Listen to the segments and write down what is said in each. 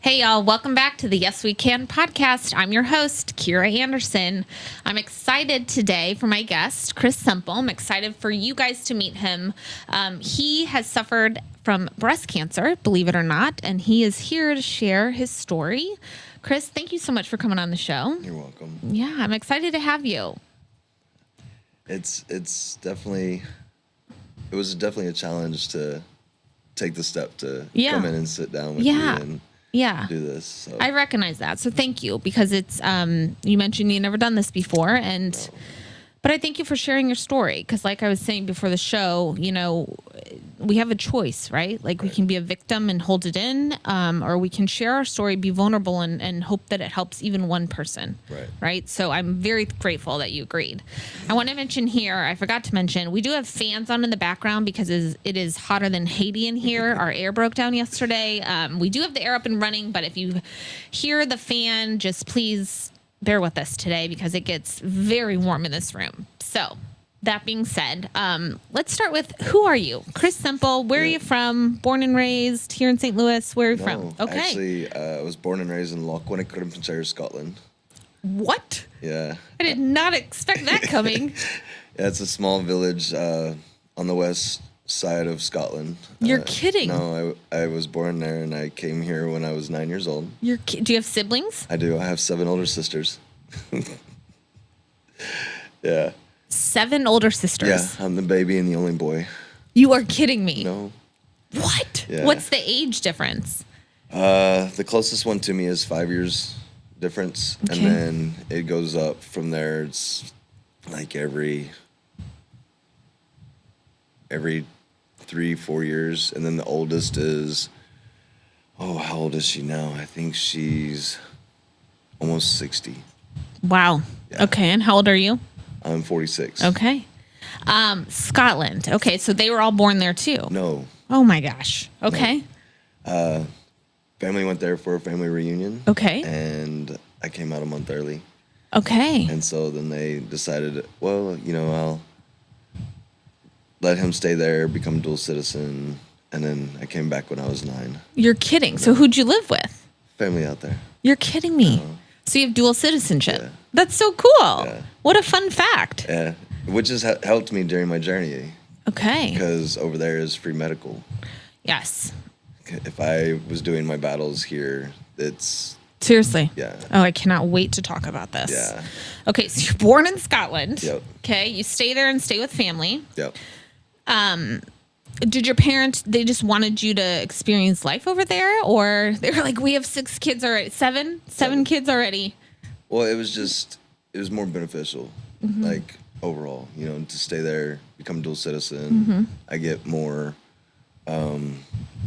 Hey, y'all. Welcome back to the Yes We Can podcast. I'm your host, Kira Andersen. I'm excited today for my guest, Chris Semple. I'm excited for you guys to meet him. He has suffered from breast cancer, believe it or not, and he is here to share his story. Chris, thank you so much for coming on the show. You're welcome. Yeah, I'm excited to have you. It was definitely a challenge to take the step to come in and sit down with you and do this. So. I recognize that. So thank you, because it's, you mentioned you never done this before, and, but I thank you for sharing your story. Cause like I was saying before the show, you know, we have a choice, right? Like we can be a victim and hold it in, or we can share our story, be vulnerable and hope that it helps even one person. Right. So I'm very grateful that you agreed. I want to mention here, I forgot to mention, we do have fans on in the background because it is hotter than Haiti in here. Our air broke down yesterday. We do have the air up and running, but if you hear the fan, just please bear with us today because it gets very warm in this room. So that being said, let's start with, who are you? Chris Semple, where are you from? Born and raised here in St. Louis? Where are you from? Okay. Actually, I was born and raised in Lochwinnock, Scotland. What? Yeah. I did not expect that coming. Yeah, it's a small village on the west side of Scotland. You're kidding. No, I was born there, and I came here when I was 9 years old. Do you have siblings? I do. I have 7 older sisters. Yeah. 7 older sisters? Yeah, I'm the baby and the only boy. You are kidding me. No. What? Yeah. What's the age difference? The closest one to me is 5 years difference. Okay. And then it goes up from there. It's like every 3-4 years. And then the oldest is, how old is she now? I think she's almost 60. Wow. Yeah. Okay, and how old are you? I'm 46. Okay. Scotland. Okay, so they were all born there too? No. Oh my gosh. Okay. No. Family went there for a family reunion. Okay. And I came out a month early. Okay. And so then they decided, well, I'll let him stay there, become dual citizen. And then I came back when I was 9. You're kidding. So who'd you live with? Family out there. You're kidding me. So you have dual citizenship. Yeah. That's so cool. Yeah. What a fun fact. Yeah. Which has helped me during my journey. Okay. Because over there is free medical. Yes. If I was doing my battles here, it's... Seriously? Yeah. Oh, I cannot wait to talk about this. Yeah. Okay, so you're born in Scotland. Yep. Okay, you stay there and stay with family. Yep. Did your parents, they just wanted you to experience life over there? Or they were like, we have 6 kids already, 7 kids already? Well, it was more beneficial, like overall, to stay there, become dual citizen. I get more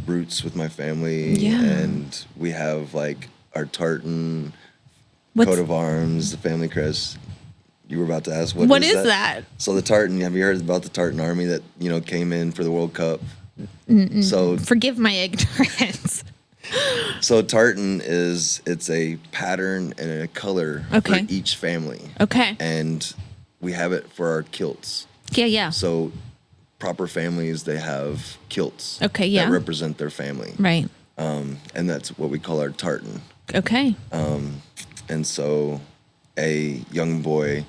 roots with my family. Yeah. And we have like our tartan, coat of arms, the family crest. You were about to ask what is that? So the tartan, have you heard about the tartan army that, came in for the World Cup? So forgive my ignorance. So tartan it's a pattern and a color for each family. Okay. And we have it for our kilts. Yeah. So proper families, they have kilts. Okay, yeah. That represent their family. Right. And that's what we call our tartan. Okay. And so a young boy,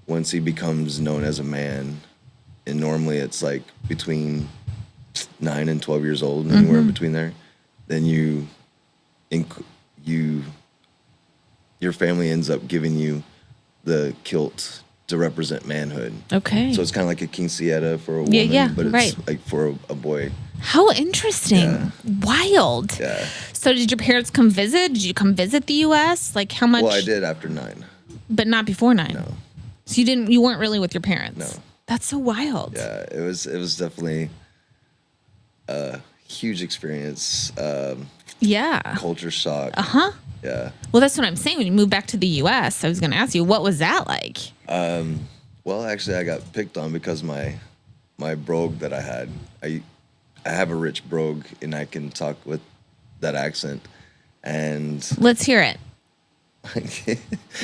once he becomes known as a man, and normally it's like between 9 and 12 years old, anywhere in between there, then your family ends up giving you the kilt to represent manhood. Okay. So it's kind of like a quinceañera for a woman, but it's like for a boy. How interesting. Yeah. Wild. Yeah. So did your parents come visit? Did you come visit the U.S.? Like how much? Well, I did after 9. But not before 9? No. So you weren't really with your parents? No. That's so wild. Yeah, it was definitely a huge experience. Yeah. Culture shock. Uh-huh. Yeah. Well, that's what I'm saying. When you moved back to the U.S., I was going to ask you, what was that like? Well, actually, I got picked on because my brogue that I had, I have a rich brogue, and I can talk with that accent. And let's hear it.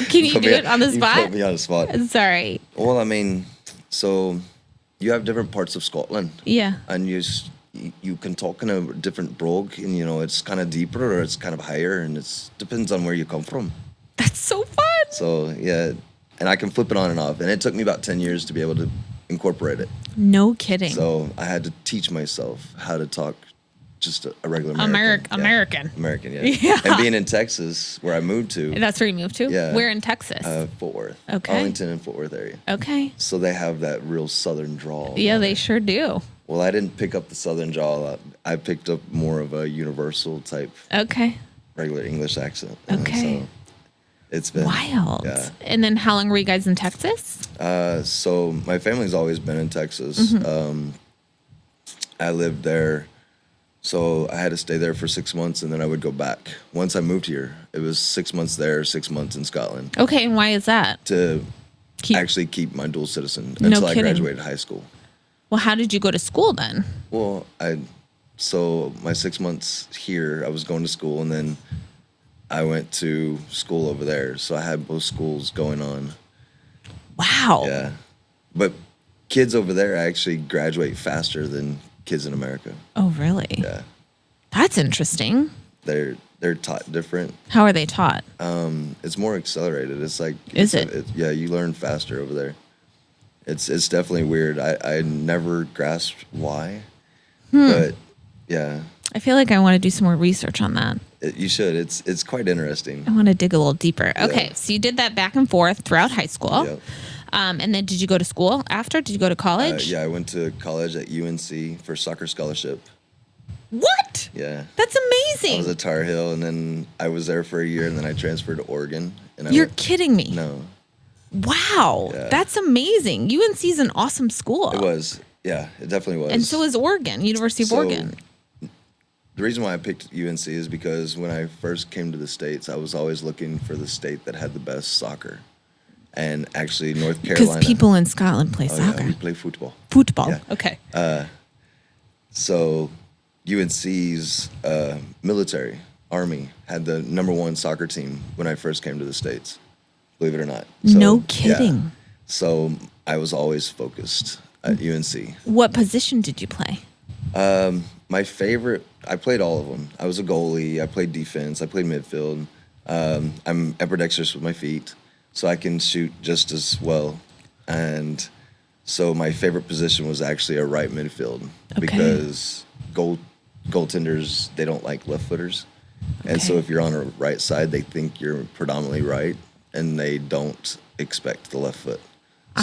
Can you do it on the spot? You put me on the spot. Sorry. Well, I mean, so you have different parts of Scotland. Yeah. And you can talk in a different brogue, and it's kind of deeper or it's kind of higher, and it depends on where you come from. That's so fun. So yeah, and I can flip it on and off, and it took me about 10 years to be able to incorporate it. No kidding. So I had to teach myself how to talk just a regular American. American, yeah. Yeah. And being in Texas, where I moved to. That's where you moved to? Yeah. Where in Texas? Fort Worth. Okay. Arlington and Fort Worth area. Okay. So they have that real southern drawl. Yeah, they sure do. Well, I didn't pick up the southern drawl. I picked up more of a universal type Okay. regular English accent. Okay. So it's been Wild. Yeah. And then how long were you guys in Texas? So my family's always been in Texas. I lived there. So I had to stay there for 6 months, and then I would go back. Once I moved here, it was 6 months there, 6 months in Scotland Okay, and why is that? to actually keep my dual citizen until I kidding. graduated high school. Well, how did you go to school then? Well, so my 6 months here, I was going to school, and then I went to school over there. So I had both schools going on. Wow. Yeah. But kids over there actually graduate faster than kids in America. Oh, really? Yeah. That's interesting. They're taught different. How are they taught? It's more accelerated. It's like Is it? Yeah, you learn faster over there. It's definitely weird. I never grasped why, but yeah, I feel like I want to do some more research on that. you should. It's quite interesting. I want to dig a little deeper. Okay, so you did that back and forth throughout high school. Yep. And then did you go to school after? Did you go to college? Yeah, I went to college at UNC for soccer scholarship. What? Yeah. That's I amazing. was at Tar Heel, and then I was there for a year, and then I transferred to Oregon. And You're kidding me. No, Wow. Yeah. That's amazing. UNC is an awesome school. it was. Yeah, it definitely was. And so is Oregon, University of So, Oregon. The reason why I picked UNC is because when I first came to the States, I was always looking for the state that had the best soccer. And actually, North Because Carolina. people in Scotland play Oh, soccer. yeah, we play football. Football. Yeah. Okay. So UNC's military, Army, had the #1 soccer team when I first came to the States, believe it or not. So, No kidding. Yeah. So I was always focused at UNC. What position did you play? My favorite, I played all of them. I was a goalie. I played defense. I played midfield. I'm ambidextrous with my feet, so I can shoot just as well. And so my favorite position was actually a right midfield because goaltenders, they don't like left footers. And so Okay. if you're on a right side, they think you're predominantly right, and they don't expect the left foot.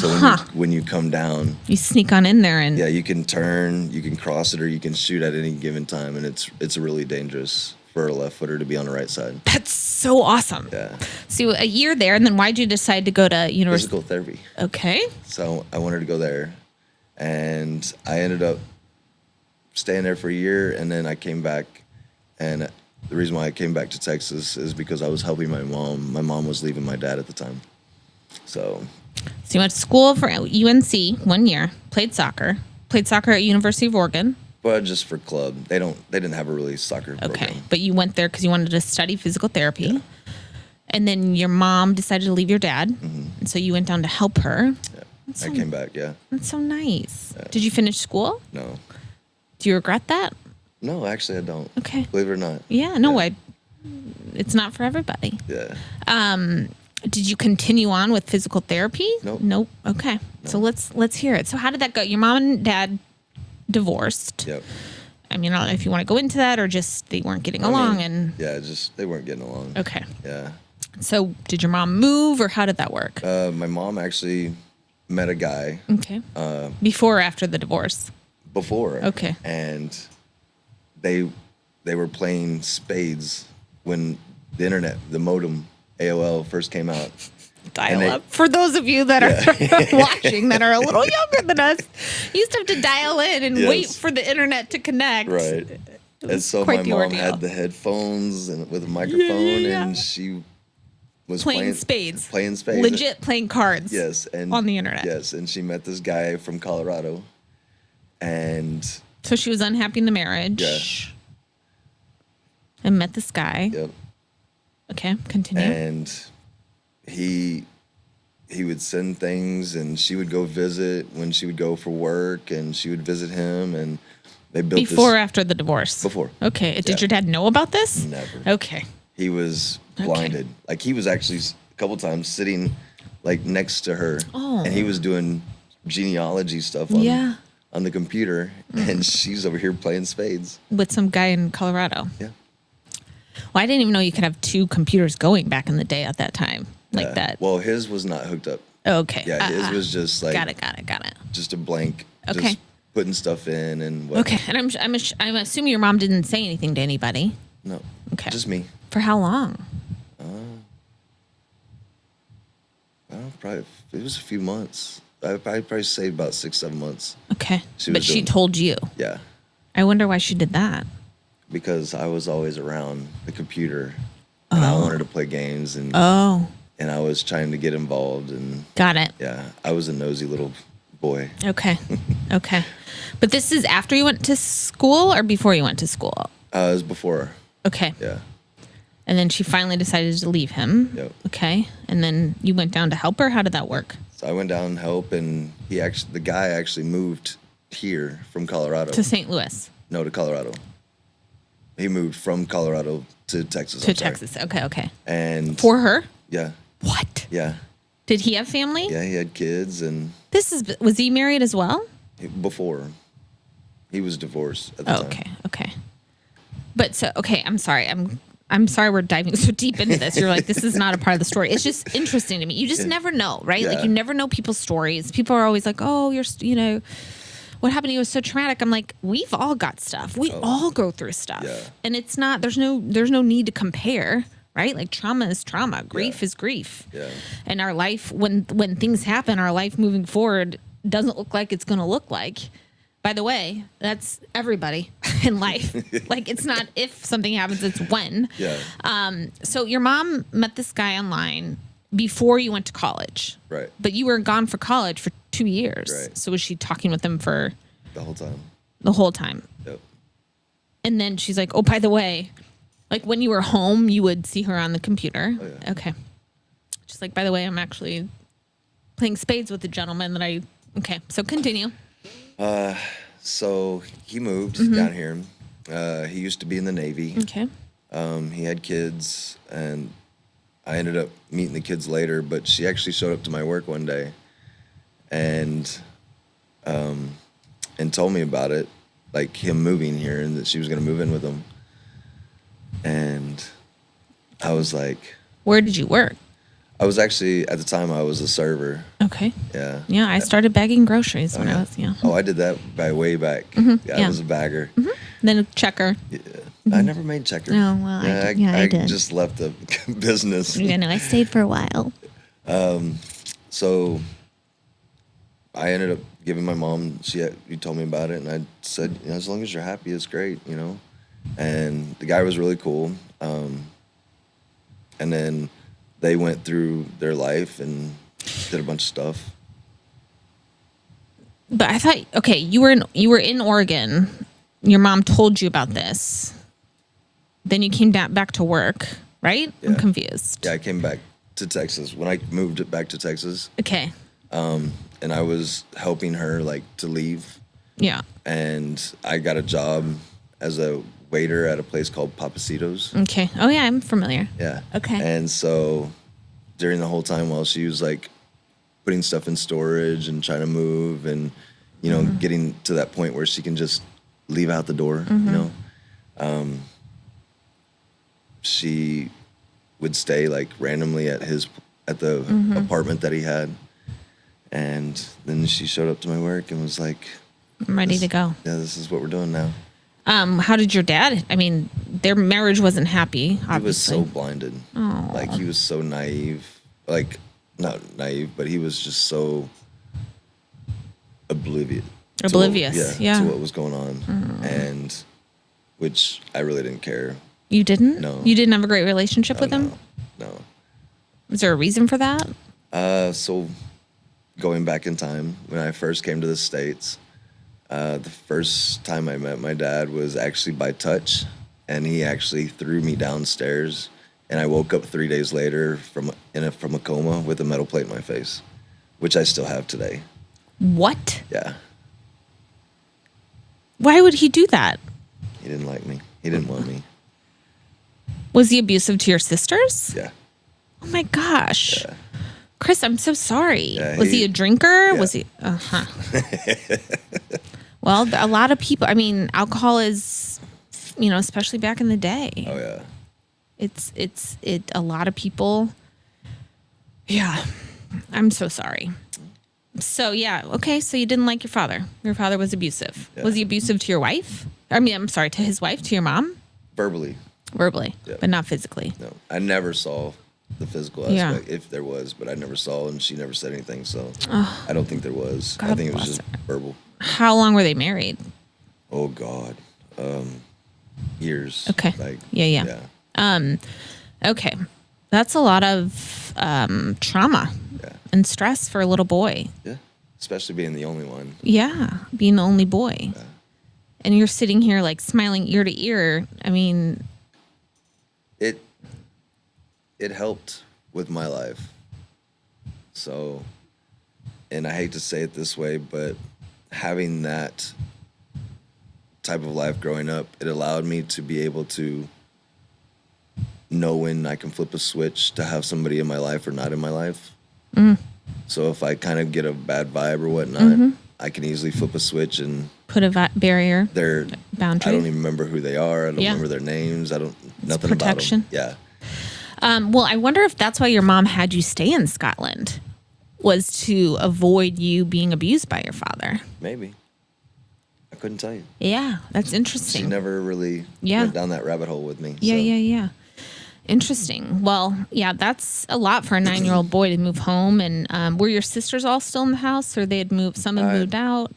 So when you come down, You sneak on in there and yeah, you can turn, you can cross it, or you can shoot at any given time, and it's really dangerous for a left footer to be on the right side. that's so awesome. Yeah, So a year there, and then why'd you decide to go to university? physical therapy. Okay. So I wanted to go there, and I ended up staying there for a year, and then I came back. And the reason why I came back to Texas is because I was helping my mom. My mom was leaving my dad at the time, so. So you went to school for UNC 1 year, played soccer at University of Oregon. But just for club, they didn't have a really soccer Okay. program. But you went there because you wanted to study physical therapy. Yeah. And then your mom decided to leave your dad. Mm-hmm. And so you went down to help her. Yeah. I came back. Yeah. That's so nice. Did you finish school? No. Do you regret that? No, actually, I don't. Okay. Believe it or not. Yeah, no, it's not for everybody. Yeah. Did you continue on with physical therapy? Nope. Nope. Okay. So let's hear it. So how did that go? Your mom and dad divorced. Yep. I mean, I don't know if you want to go into that or just they weren't getting along and Yeah, just they weren't getting along. okay. Yeah. So did your mom move or how did that work? My mom actually met a guy Okay. Before or after the divorce? before. Okay. And they were playing spades when the internet, the modem, AOL first came out. Dial they- up. For those of you that are watching that are a little younger than us, you used to have to dial in and Yes. wait for the internet to connect. Right. And so quite my the mom ordeal. had the headphones and with a microphone, yeah. and she was Playing spades. Playing spades. Legit playing cards. Yes, and on the internet. Yes, and she met this guy from Colorado, and So she was unhappy in the marriage. Yeah. And met this guy. yep, Okay, continue. and he would send things, and she would go visit when she would go for work, and she would visit him, and They built Before or this after the divorce? before. Okay. Did Yeah. your dad know about this? Never. Okay. He was blinded. Like he was actually a couple times sitting like next to her, and he was doing genealogy stuff on the computer, and she's over here playing spades With some guy in Colorado. Yeah. Well, I didn't even know you could have two computers going back in the day at that time like Yeah. that. Well, his was not hooked up. Okay. Yeah, his was just like Got it. just a blank. Okay. Just putting stuff in and what. Okay. And I'm assuming your mom didn't say anything to anybody. No. Okay. Just me. For how long? Probably it was a few months. I'd probably say about 6-7 months. Okay. She But was she doing- told you. Yeah. I wonder why she did that. Because I was always around the computer, and I wanted to play games, and Oh, I was trying to get involved, and got it. yeah, I was a nosy little boy. Okay. Okay. But this is after you went to school or before you went to school? It was before. Okay. Yeah. And then she finally decided to leave him. Yep. Okay. And then you went down to help her? How did that work? So I went down and help, and the guy actually moved here from Colorado. To St. Louis. No, to Colorado. He moved from Colorado to Texas. To I'm sorry. Texas. Okay. Okay. And For her? yeah, What? yeah, Did he have family? yeah. He had kids, and Was he married as well? before he was divorced at the Oh, time. okay. Okay. But so, okay. I'm sorry. I'm sorry we're diving so deep into this. You're like, this is not a part of the story. It's just interesting to me. You just never know, right? Like Yeah. you never know people's stories. People are always like, oh, what happened to you was so traumatic. I'm like, we've all got stuff. We all go through stuff. Yeah. And it's not, there's no need to compare, right? Like trauma is trauma. Grief is grief. Yeah. And our life, when things happen, our life moving forward doesn't look like it's going to look like. By the way, that's everybody in life. Like it's not if something happens, it's when. Yeah. So your mom met this guy online before you went to college. Right. But you were gone for college for 2 years. Right. So was she talking with him for The whole time. the whole time? Yep. And then she's like, oh, by the way, like when you were home, you would see her on the computer. Oh, yeah. Okay. Just like, by the way, I'm actually playing spades with the gentleman that okay. So continue. So he moved Mm-hmm. down here. He used to be in the Navy. Okay. He had kids, and I ended up meeting the kids later, but she actually showed up to my work one day and told me about it, like him moving here and that she was going to move in with him. And I was like, Where did you work? I was actually, at the time, I was a server. Okay. Yeah. Yeah, I started bagging groceries when I was, Oh, I did that by way back. Yeah, Mm-hmm. yeah. I was a bagger. Then a checker. Yeah. I never made checker. Oh, well, I did. Yeah, I did. just left the business. Yeah, no, I stayed for a while. So I ended up giving my mom, she told me about it, and I said, as long as you're happy, it's great, And the guy was really cool. And then they went through their life and did a bunch of stuff. But I thought, okay, you were in Oregon. Your mom told you about this. Then you came back to work, right? I'm Yeah. confused. Yeah, I came back to Texas. When I moved it back to Texas, Okay. and I was helping her, like, to leave. Yeah. And I got a job as a waiter at a place called Papacitos. Okay. Oh, yeah, I'm familiar. Yeah. Okay. And so during the whole time while she was like putting stuff in storage and trying to move and, getting to that point where she can just leave out the door, she would stay like randomly at the apartment that he had. And then she showed up to my work and was like, I'm ready to go. yeah, this is what we're doing now. How did your dad, their marriage wasn't happy, obviously. He was so blinded. Oh. Like, he was so naive. Like, not naive, but he was just so oblivious. Oblivious, yeah. To what was going on. And, which I really didn't care. You didn't? No. You didn't have a great relationship with him? No. Was there a reason for that? So, going back in time, when I first came to the States, the first time I met my dad was actually by touch, and he actually threw me downstairs, and I woke up 3 days later from a coma with a metal plate in my face, which I still have today. What? Yeah. Why would he do that? He didn't like me. He didn't want me. Was he abusive to your sisters? Yeah. Oh my gosh. Yeah. Chris, I'm so sorry. Yeah, was he a drinker? Yeah. Was he? Well, a lot of people, I mean, alcohol is, especially back in the day. Oh yeah. A lot of people. Yeah. I'm so sorry. So yeah. Okay. So you didn't like your father. Your father was abusive. Yeah. Was he abusive to your wife? I mean, I'm sorry, to his wife, to your mom? Verbally. Yeah. But not physically. No, I never saw the physical aspect, if there was, but I never saw, and she never said anything, so I don't think there was. God I think it was bless just her. verbal. How long were they married? Oh God, years. Okay. Yeah. Okay. That's a lot of trauma and stress for a little boy. Yeah, especially being the only one. Yeah, being the only boy. And you're sitting here like smiling ear to ear. I mean, it helped with my life. So, and I hate to say it this way, but having that type of life growing up, it allowed me to be able to know when I can flip a switch to have somebody in my life or not in my life. So if I kind of get a bad vibe or whatnot, I can easily flip a switch and put a barrier, I boundary. don't even remember who they are. I don't remember their names. Nothing protection. about them. Yeah. Well, I wonder if that's why your mom had you stay in Scotland, was to avoid you being abused by your father. Maybe. I couldn't tell you. Yeah, that's interesting. She never really went down that rabbit hole with me. Yeah. Interesting. Well, yeah, that's a lot for a 9-year-old boy to move home. And were your sisters all still in the house, or they had moved? Some had moved out.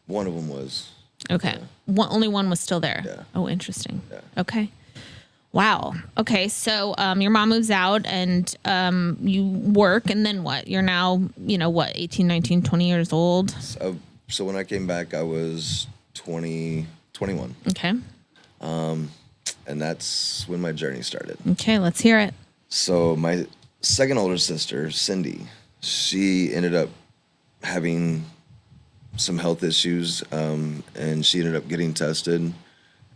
One of them was. Okay. Only one was still there. Yeah. Oh, interesting. Yeah. Okay. Wow. Okay. So your mom moves out and you work, and then what? You're now, 18, 19, 20 years old? So when I came back, I was 21. Okay. And that's when my journey started. Okay. Let's hear it. So my second older sister, Cindy, she ended up having some health issues, and she ended up getting tested,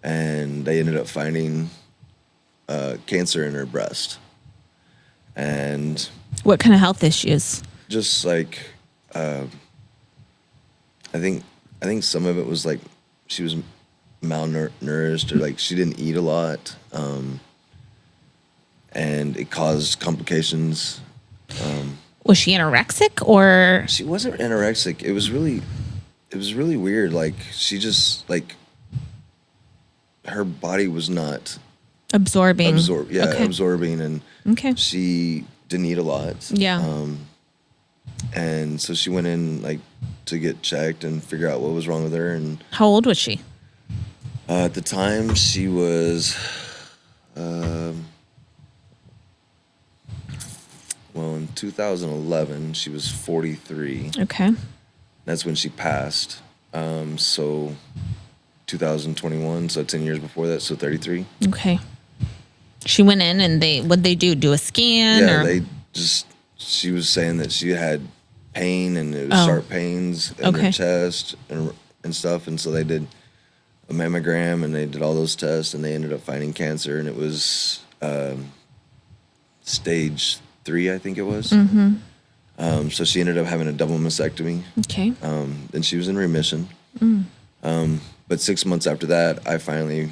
and they ended up finding cancer in her breast. And What kind of health issues? just like I think some of it was like she was malnourished, or like she didn't eat a lot, and it caused complications. Was she anorexic or? She wasn't anorexic. It was really weird. Like she just like her body was not Absorbing. absorbing, and Okay. she didn't eat a lot. Yeah. And so she went in like to get checked and figure out what was wrong with her. And How old was she? at the time, she was, in 2011, she was 43. Okay. That's when she passed. So 2021, so 10 years before that, so 33. Okay. She went in and what'd they do? Do a scan? Yeah, or? she was saying that she had pain, and it was sharp pains in her chest and stuff. And so they did a mammogram, and they did all those tests, and they ended up finding cancer, and it was stage 3, I think it was. So she ended up having a double mastectomy. Okay. And she was in remission. But 6 months after that, I finally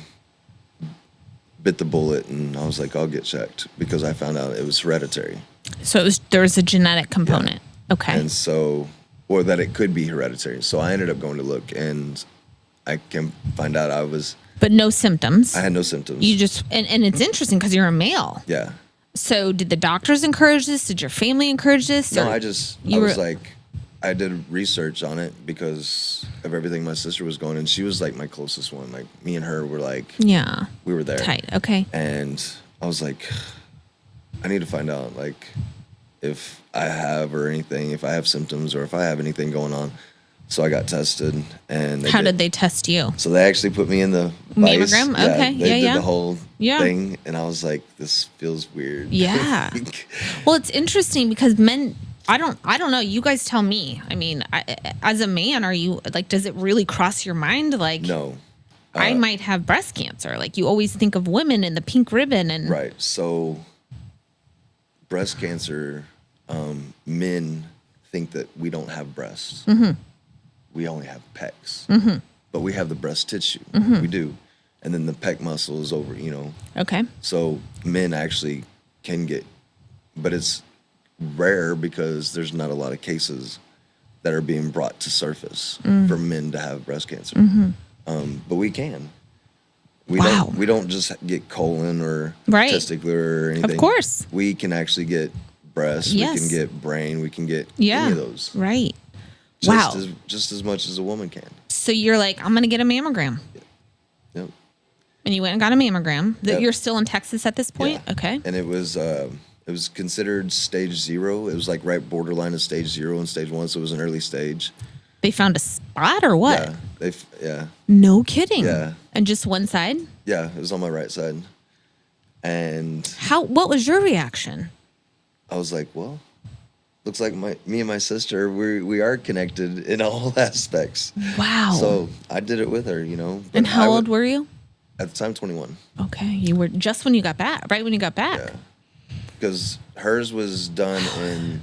bit the bullet, and I was like, I'll get checked, because I found out it was hereditary. So there was a genetic component. Yeah. Okay. And so, or that it could be hereditary. So I ended up going to look, and I can find out But no symptoms. I had no symptoms. You just, and it's interesting because you're a male. Yeah. So did the doctors encourage this? Did your family encourage this? No, I did research on it because of everything my sister was going, and she was like my closest one. Like me and her were like, yeah, we were there. Tight. Okay. And I was like, I need to find out like if I have if I have symptoms or if I have anything going on. So I got tested, and how did they test you? So they actually put me in the vice. Mammogram? Yeah, Okay. They did yeah. the whole thing, and I was like, this feels weird. Yeah. Well, it's interesting because men I don't know. You guys tell me. I mean, as a man, are you like, does it really cross your mind? Like, No. I might have breast cancer. Like, you always think of women in the pink ribbon and Right. So breast cancer, men think that we don't have breasts. We only have pecs, but we have the breast tissue. We do. And then the pec muscle is over, Okay. So men actually can get, but it's rare because there's not a lot of cases that are being brought to surface for men to have breast cancer. But we can. We don't just get colon or Right. testicular or anything. Of course. We can actually get breast. Yes. We can get brain. We can get Yeah. any of those. Right. Just as much as a woman can. So you're like, I'm going to get a mammogram. Yep. And you went and got a mammogram. Yep. You're still in Texas at this point? Yeah. Okay. And it was considered stage 0. It was like right borderline of stage 0 and stage 1, so it was an early stage. They found a spot or what? Yeah. No kidding. Yeah. And just one side? Yeah, it was on my right side. And What was your reaction? I was like, well, looks like me and my sister, we are connected in all aspects. Wow. So I did it with her, But And how old were you? At the time, 21. Okay. You were just when you got back, right when you got back. Yeah. Because hers was done in,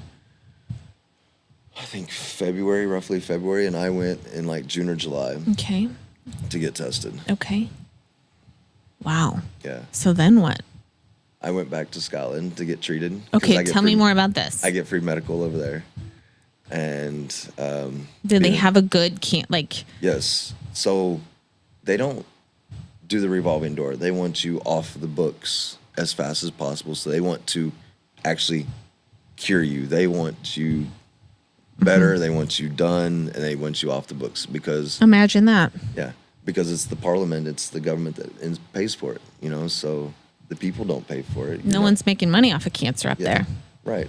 I think, roughly February, and I went in like June or July Okay. to get tested. Okay. Wow. Yeah. So then what? I went back to Scotland to get treated. 'Cause Okay, I get tell me free- more about this. I get free medical over there. And Did they yeah. have a good Yes. So they don't do the revolving door. They want you off the books as fast as possible. So they want to actually cure you. They want you better. They want you done, and they want you off the books because Imagine that. because it's the parliament, it's the government that pays for it. So the people don't pay for it. No one's making money off of cancer up there. Right.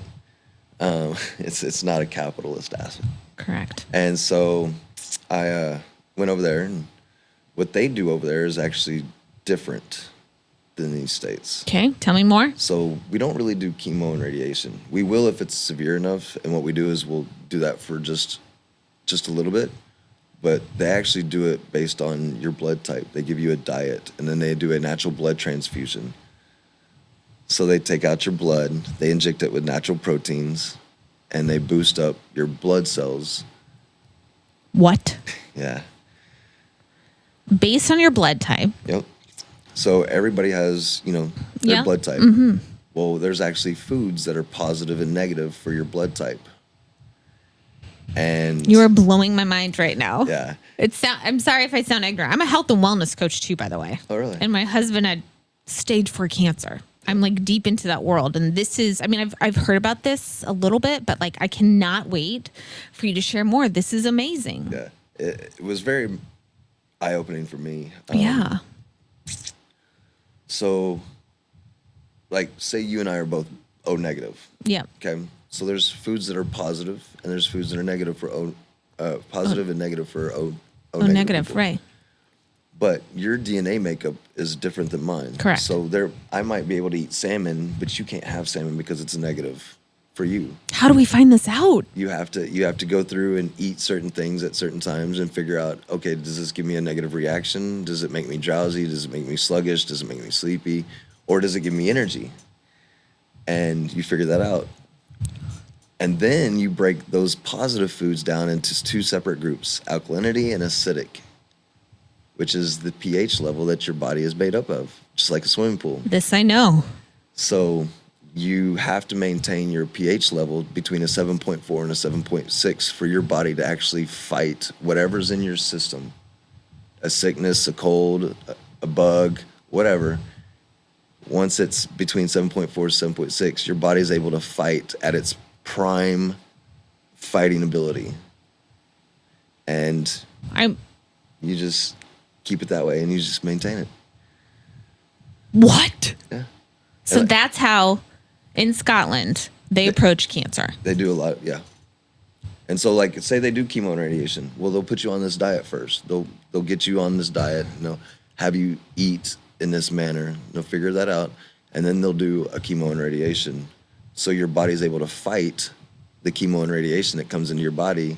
It's not a capitalist asset. Correct. And so I went over there, and what they do over there is actually different than these states. Okay, tell me more. So we don't really do chemo and radiation. We will if it's severe enough, and what we do is we'll do that for just a little bit. But they actually do it based on your blood type. They give you a diet, and then they do a natural blood transfusion. So they take out your blood, they inject it with natural proteins, and they boost up your blood cells. What? Yeah. Based on your blood type. Yep. So everybody has, their Yeah. blood type. Well, there's actually foods that are positive and negative for your blood type. And You are blowing my mind right now. yeah. I'm sorry if I sound ignorant. I'm a health and wellness coach too, by the way. Oh, really? And my husband had stage 4 cancer. I'm like deep into that world. And this is, I've heard about this a little bit, but like I cannot wait for you to share more. This is amazing. Yeah. It was very eye-opening for me. Yeah. So, like, say you and I are both O negative. Yeah. Okay. So there's foods that are positive, and there's foods that are negative for positive and negative for O negative, people. right. But your DNA makeup is different than mine. Correct. So I might be able to eat salmon, but you can't have salmon because it's a negative for you. How do we find this out? You have to go through and eat certain things at certain times and figure out, okay, does this give me a negative reaction? Does it make me drowsy? Does it make me sluggish? Does it make me sleepy? Or does it give me energy? And you figure that out. And then you break those positive foods down into 2 separate groups, alkalinity and acidic, which is the pH level that your body is made up of, just like a swimming pool. This I know. So you have to maintain your pH level between a 7.4 and a 7.6 for your body to actually fight whatever's in your system. A sickness, a cold, a bug, whatever. Once it's between 7.4 and 7.6, your body is able to fight at its prime fighting ability. And you just keep it that way, and you just maintain it. What? Yeah. So And that's how in Scotland they approach cancer. They do a lot, yeah. And so, like, say they do chemo and radiation. Well, they'll put you on this diet first. They'll get you on this diet, have you eat in this manner. They'll figure that out, and then they'll do a chemo and radiation. So your body's able to fight the chemo and radiation that comes into your body,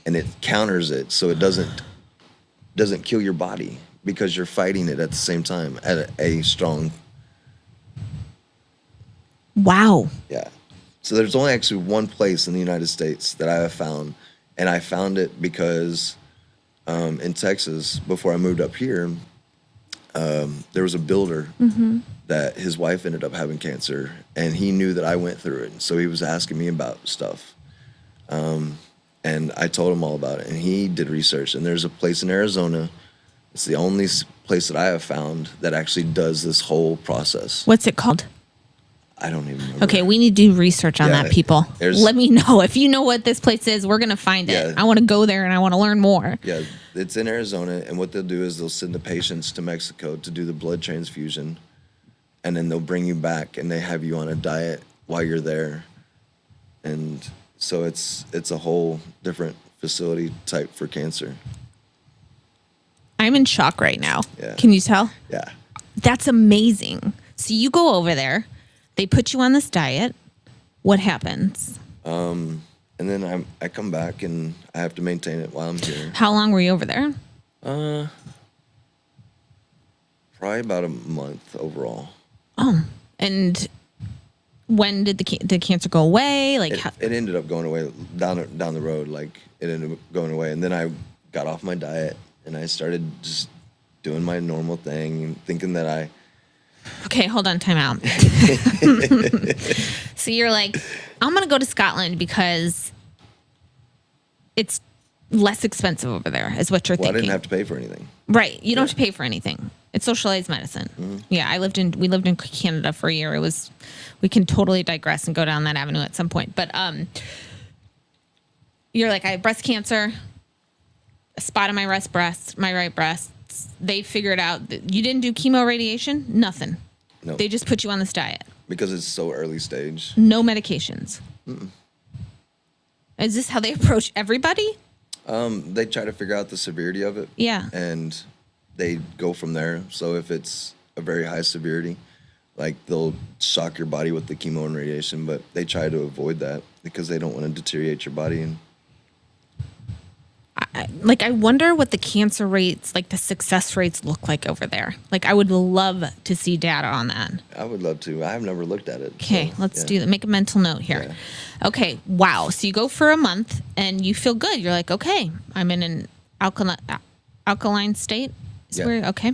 and it counters it, so it doesn't kill your body because you're fighting it at the same time at a strong. Wow. Yeah. So there's only actually one place in the United States that I have found, and I found it because in Texas, before I moved up here, there was a builder that his wife ended up having cancer, and he knew that I went through it. So he was asking me about stuff. And I told him all about it, and he did research. And there's a place in Arizona. It's the only place that I have found that actually does this whole process. What's it called? I don't even remember. Okay, we need to do research on that, people. Let me know. If you know what this place is, we're going to find it. I want to go there, and I want to learn more. Yeah, it's in Arizona, and what they'll do is they'll send the patients to Mexico to do the blood transfusion, and then they'll bring you back, and they have you on a diet while you're there. And so it's a whole different facility type for cancer. I'm in shock right now. Yeah. Can you tell? Yeah. That's amazing. So you go over there. They put you on this diet. What happens? And then I come back, and I have to maintain it while I'm here. How long were you over there? Probably about a month overall. Oh, and when did the cancer go away? Like It ended up going away down the road. Like it ended up going away, and then I got off my diet, and I started just doing my normal thing, thinking that I. Okay, hold on, time out. So you're like, I'm going to go to Scotland because it's less expensive over there, is what you're thinking. I didn't have to pay for anything. Right. You don't have to pay for anything. It's socialized medicine. Mm-hmm. Yeah, we lived in Canada for a year. We can totally digress and go down that avenue at some point. But you're like, I have breast cancer, a spot on my right breast. They figured out that you didn't do chemo radiation, nothing. No. They just put you on this diet. Because it's so early stage. No medications. Mm-mm. Is this how they approach everybody? They try to figure out the severity of it. Yeah. And they go from there. So if it's a very high severity, like they'll shock your body with the chemo and radiation, but they try to avoid that because they don't want to deteriorate your body. And I wonder what the cancer rates, like the success rates look like over there. Like I would love to see data on that. I would love to. I have never looked at it. Okay, so, let's do that. Make a mental note here. Yeah. Okay, wow. So you go for a month and you feel good. You're like, okay, I'm in an alkaline state. Okay.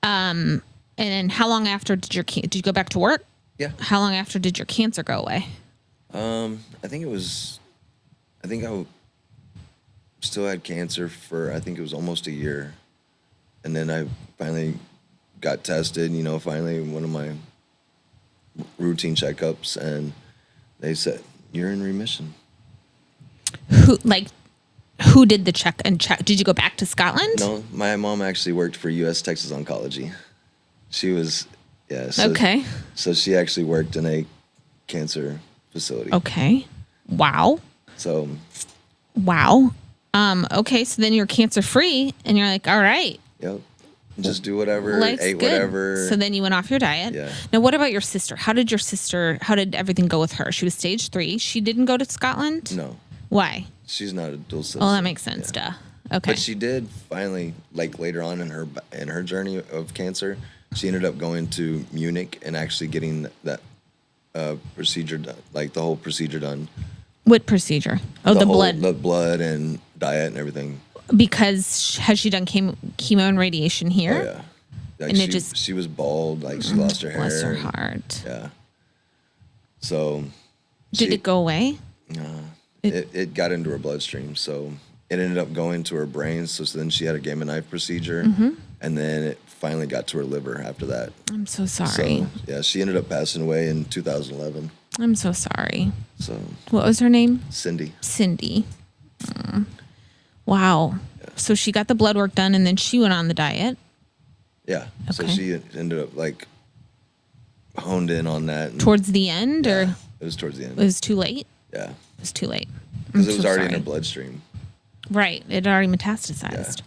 And then how long after did you go back to work? Yeah. How long after did your cancer go away? I think I still had cancer for, I think it was almost a year. And then I finally got tested, finally one of my routine checkups, and they said, you're in remission. Who did the check? Did you go back to Scotland? No, my mom actually worked for U.S. Texas Oncology. She was, okay. So she actually worked in a cancer facility. Okay. Wow. So. Wow. Okay, so then you're cancer free, and you're like, all right. Yep. Just do whatever, Life's ate good. whatever. So then you went off your diet. Yeah. Now, what about your sister? How did everything go with her? She was stage 3. She didn't go to Scotland? No. Why? She's not a dual citizen. Oh, that makes sense, duh. Okay. But she did finally, later on in her journey of cancer, she ended up going to Munich and actually getting that procedure done, the whole procedure done. What procedure? Oh, the blood. The blood and diet and everything. Because has she done chemo and radiation here? Oh, yeah. And she was bald, she lost her hair. Bless her heart. Yeah. So. Did it go away? No. It got into her bloodstream, so it ended up going to her brain. So then she had a gamma knife procedure, and then it finally got to her liver after that. I'm so sorry. So, she ended up passing away in 2011. I'm so sorry. So. What was her name? Cindy. Wow. Yeah. So she got the blood work done, and then she went on the diet. Yeah. Okay. So she ended up honed in on that. Towards the end, or it was towards the end. It was too late. Yeah. It was too late. Because it was already in her bloodstream. Right. It had already metastasized. Yeah.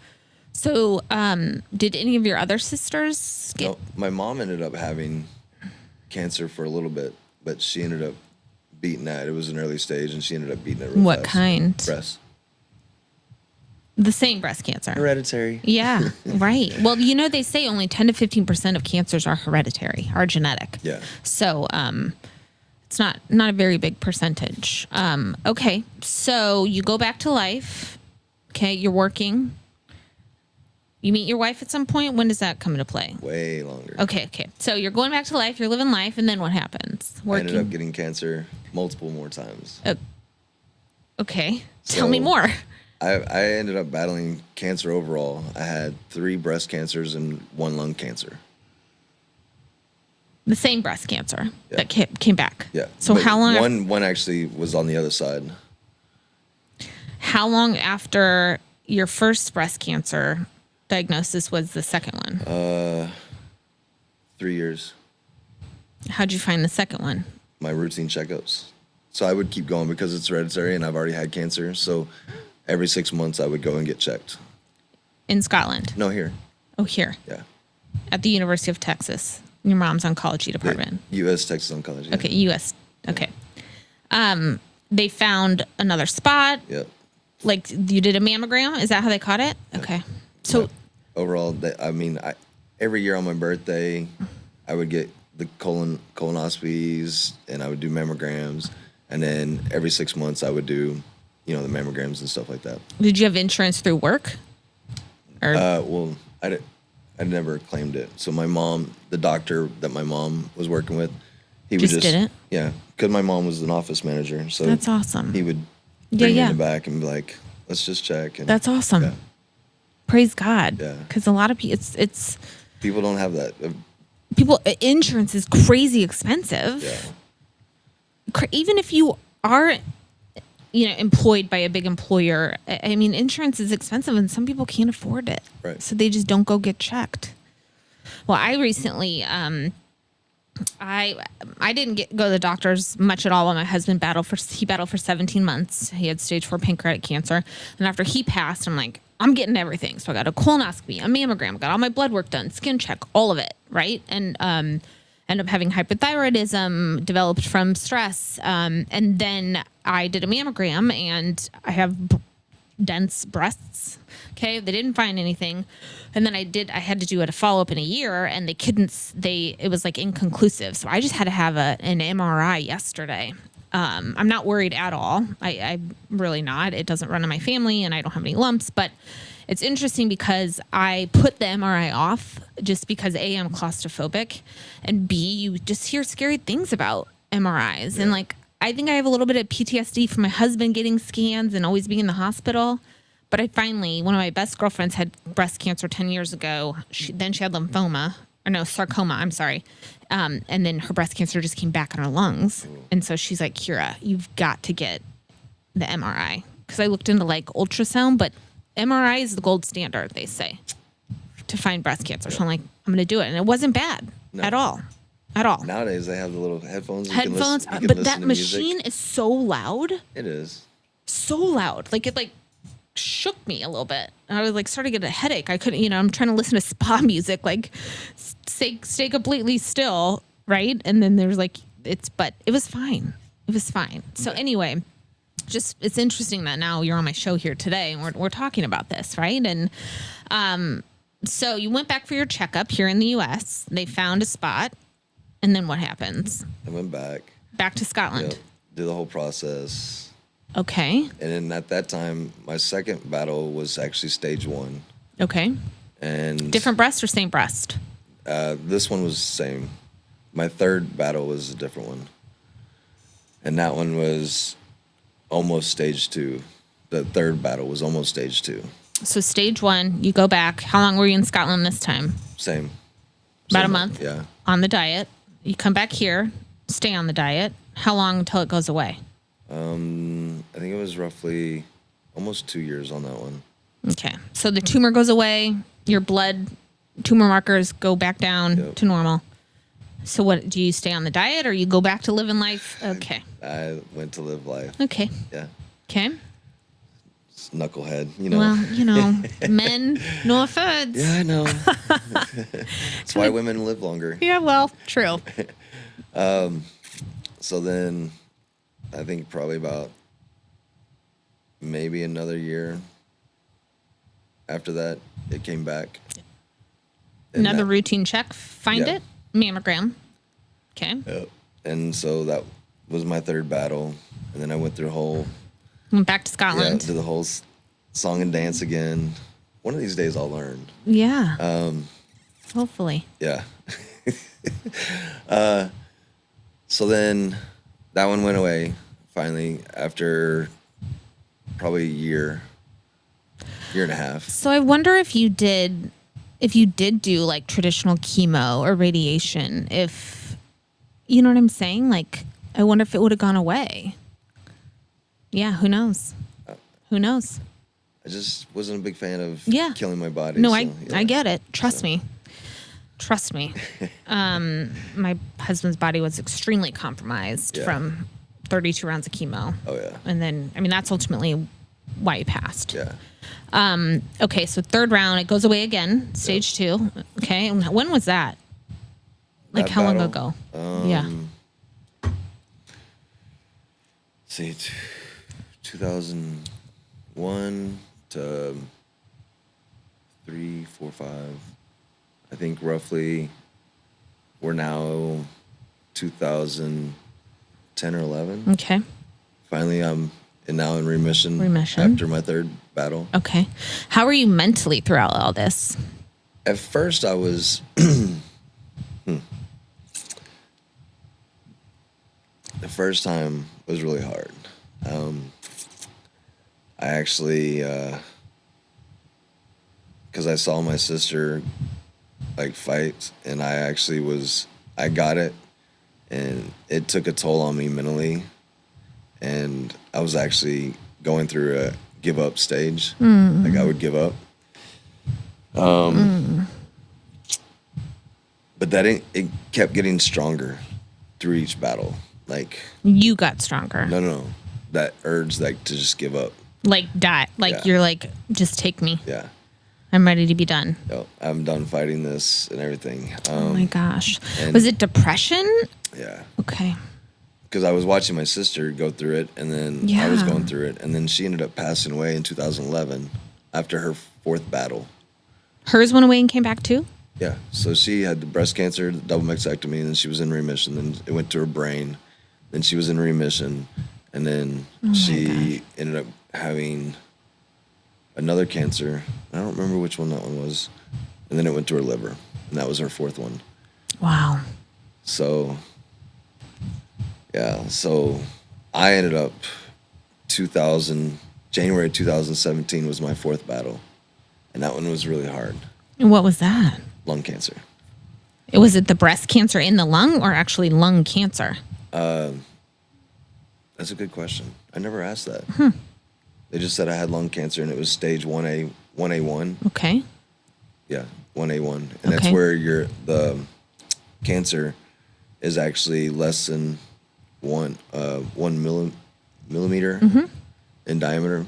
So, did any of your other sisters get? No, my mom ended up having cancer for a little bit, but she ended up beaten at. It was an early stage, and she ended up beating it real What fast. kind? Breast. The same breast cancer. Hereditary. Yeah, right. Well, they say only 10 to 15% of cancers are hereditary, are genetic. Yeah. So it's not a very big percentage. Okay, so you go back to life. Okay, you're working. You meet your wife at some point. When does that come into play? Way longer. Okay. So you're going back to life. You're living life, and then what happens? I ended up getting cancer multiple more times. Okay, tell me more. I ended up battling cancer overall. I had 3 breast cancers and 1 lung cancer. The same breast cancer Yeah. that came back. Yeah. So But how long? One actually was on the other side. How long after your first breast cancer diagnosis was the second one? 3 years. How'd you find the second one? My routine checkups. So I would keep going because it's hereditary and I've already had cancer. So every 6 months I would go and get checked. In Scotland? No, here. Oh, here. Yeah. At the University of Texas. Your mom's oncology department. U.S. Texas Oncology. Okay, U.S. Okay. They found another spot. Yep. Like you did a mammogram? Is that how they caught it? Okay. So overall, every year on my birthday, I would get the colonoscopies and I would do mammograms. And then every 6 months I would do, the mammograms and stuff like that. did you have insurance through work? Or Well, I never claimed it. So my mom, the doctor that my mom was working with, he Just would just did it? Yeah, because my mom was an office manager. So That's awesome. He would bring me yeah. in the back and be like, "Let's just check." And That's awesome. Yeah. Praise God. Yeah. Because a lot of people, it's People don't have that. insurance is crazy expensive. Yeah. Even if you are, employed by a big employer, I mean, insurance is expensive and some people can't afford it. Right. So they just don't go get checked. Well, I recently, I didn't go to the doctors much at all when my husband battled for 17 months. He had stage 4 pancreatic cancer. And after he passed, I'm like, I'm getting everything. So I got a colonoscopy, a mammogram, got all my blood work done, skin check, all of it. Right. And, ended up having hypothyroidism developed from stress. And then I did a mammogram and I have dense breasts. Okay. They didn't find anything. And then I had to do a follow-up in a year and it was like inconclusive. So I just had to have an MRI yesterday. I'm not worried at all. I'm really not. It doesn't run in my family and I don't have any lumps, but it's interesting because I put the MRI off just because A, I'm claustrophobic, and B, you just hear scary things about MRIs. Yeah. And I think I have a little bit of PTSD from my husband getting scans and always being in the hospital. But one of my best girlfriends had breast cancer 10 years ago. Then she had sarcoma, I'm sorry. And then her breast cancer just came back in her lungs. And so she's like, Kira, you've got to get the MRI. Because I looked into ultrasound, but MRI is the gold standard, they say, to find breast cancer. So I'm like, I'm going to do it. And it wasn't bad at all. At all. Nowadays, they have the little headphones. But that machine is so loud. It is. So loud. It shook me a little bit. I was started to get a headache. I couldn't, I'm trying to listen to spa music, stay completely still, right? And then there's but it was fine. It was fine. So anyway, it's interesting that now you're on my show here today and we're talking about this, right? And so you went back for your checkup here in the U.S. They found a spot, and then what happens? I went back to Scotland. Yep, did the whole process. Okay. And then at that time, my second battle was actually stage 1. Okay. And different breast or same breast? This one was the same. My third battle was a different one. And that one was almost stage 2. The third battle was almost stage 2. So stage 1, you go back. How long were you in Scotland this time? Same. About a month? Yeah. On the diet. You come back here, stay on the diet. How long until it goes away? I think it was roughly almost 2 years on that one. Okay. So the tumor goes away, your blood tumor markers go back down to normal. So what, do you stay on the diet or you go back to living life? Okay. I went to live life. Okay. Yeah. Okay. It's knucklehead, Well, men, no offense. Yeah, I know. That's why women live longer. Yeah, well, true. So then I think probably about maybe another year after that, it came back. And Another routine check. Find Yeah. it. Mammogram. Okay. Yep. And so that was my third battle. And then I went through a whole, Went back to yeah, Scotland. did the whole song and dance again. One of these days I'll learn. Yeah. Hopefully. Yeah. So then that one went away finally after probably a year and a half. So I wonder if you did do like traditional chemo or radiation, if you know what I'm saying? Like, I wonder if it would have gone away. Yeah, who knows? Who knows? I just wasn't a big fan of Yeah. killing my body. No, so, I yeah. get it. Trust me. Trust me. My husband's body was extremely compromised Yeah. from 32 rounds of chemo. Oh, yeah. And then, I mean, that's ultimately why he passed. Yeah. Okay, so third round, it goes away again, stage 2. Okay, and when was that? Like, That how long battle? ago? Yeah. See, 2001 to 3, 4, 5. I think roughly we're now 2010 or 11. Okay. Finally, I'm now in remission. Remission. After my third battle. Okay. How are you mentally throughout all this? At first, I was. The first time was really hard. I actually, because I saw my sister like fight, and I got it, and it took a toll on me mentally, and I was actually going through a give up stage. Like, I would give up. But it kept getting stronger through each battle. Like, You got stronger. no, that urge, like, to just give up. Like, die. Like, Yeah. you're like, just take me. Yeah. I'm ready to be done. No, I'm done fighting this and everything. Oh my gosh. and- Was it depression? Yeah. Okay. Because I was watching my sister go through it, and then I was Yeah. going through it, and then she ended up passing away in 2011 after her fourth battle. Hers went away and came back too? Yeah. So she had the breast cancer, the double mastectomy, and then she was in remission. Then it went to her brain. Then she was in remission. And then she ended up having another cancer. I don't remember which one that one was. And then it went to her liver. And that was her fourth one. Wow. So, yeah. So I ended up January 2017 was my fourth battle. And that one was really hard. And what was that? Lung cancer. Was it the breast cancer in the lung or actually lung cancer? That's a good question. I never asked that. They just said I had lung cancer, and it was stage 1A1. Okay. Yeah, 1A1. And that's Okay. where the cancer is actually less than 1 millimeter in diameter.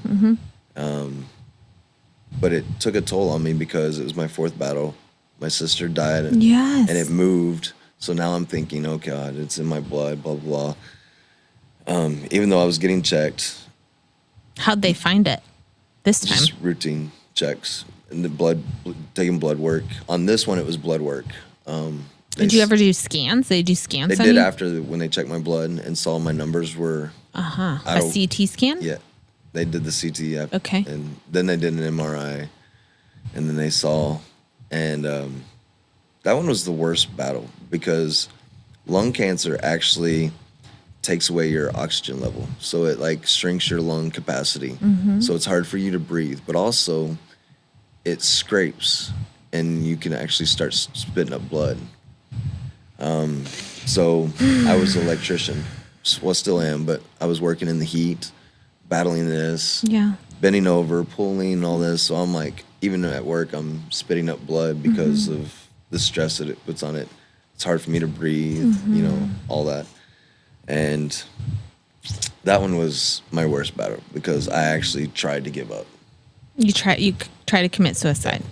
But it took a toll on me because it was my fourth battle. My sister died, and Yes. it moved. So now I'm thinking, oh God, it's in my blood, blah, blah, blah. Even though I was getting checked, How'd they find it this time? just routine checks, and taking blood work. On this one, it was blood work. Did you ever do scans? They do scans They on did you? after when they checked my blood and saw my numbers were. A CT scan? Yeah, they did the CT. Okay. And then they did an MRI, and then they saw, and that one was the worst battle because lung cancer actually takes away your oxygen level, so it like shrinks your lung capacity, so it's hard for you to breathe. But also, it scrapes, and you can actually start spitting up blood. So I was an electrician, well, still am, but I was working in the heat, battling this, Yeah. bending over, pulling, all this. So I'm like, even at work, I'm spitting up blood because of the stress that it puts on it. It's hard for me to breathe, all that. And that one was my worst battle because I actually tried to give up. You try to commit suicide.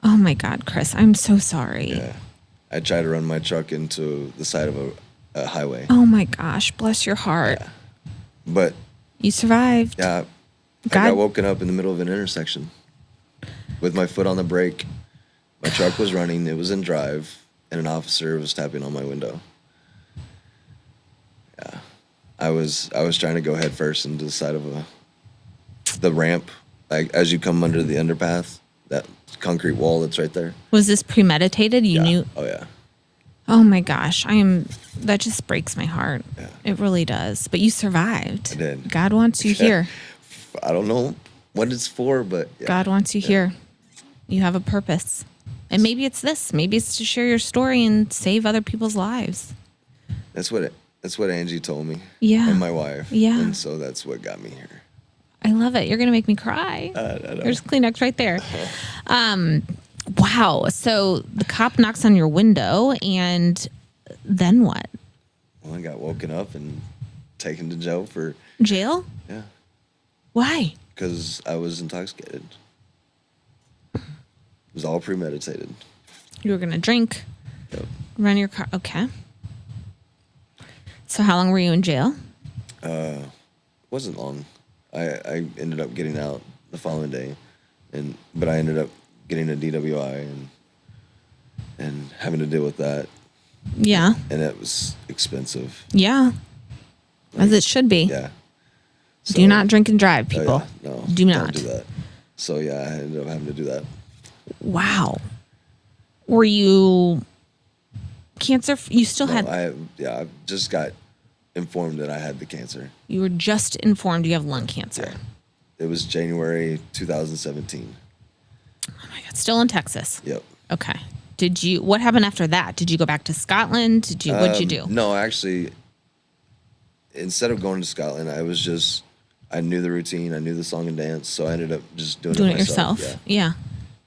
Oh my God, Chris, I'm so sorry. Yeah. I tried to run my truck into the side of a highway. Oh my gosh, bless your heart. Yeah. But You survived. yeah, I God- got woken up in the middle of an intersection with my foot on the brake. My truck was running, it was in drive, and an officer was tapping on my window. Yeah. I was trying to go head first into the side of the ramp, like as you come under the underpath, that concrete wall that's right there. Was this premeditated? You Yeah. knew? Oh yeah. Oh my gosh. That just breaks my heart. Yeah. It really does. But you survived. I did. God wants you here. I don't know what it's for, but yeah. God wants you here. You have a purpose. And maybe it's this. Maybe it's to share your story and save other people's lives. That's what Angie told me. Yeah. And my wife. Yeah. And so that's what got me here. I love it. You're going to make me cry. I know. There's Kleenex right there. Wow. So the cop knocks on your window, and then what? Well, I got woken up and taken to jail for, Jail? yeah, Why? because I was intoxicated. It was all premeditated. You were going to drink, Yep. run your car. Okay. So how long were you in jail? Wasn't long. I ended up getting out the following day, but I ended up getting a DWI and having to deal with that, Yeah. and it was expensive. Yeah. As it should be. Yeah. So, Do not drink and drive, oh, people. yeah, no, Do not. Don't do that. So yeah, I ended up having to do that. Wow. Were you cancer? You still No, had, I just got informed that I had the cancer. you were just informed you have lung cancer. Yeah. It was January 2017. Oh my God. Still in Texas. Yep. Okay. What happened after that? Did you go back to Scotland? What'd you do? No, actually, instead of going to Scotland, I knew the routine, I knew the song and dance, so I ended up just doing Doing it it myself. yourself. Yeah.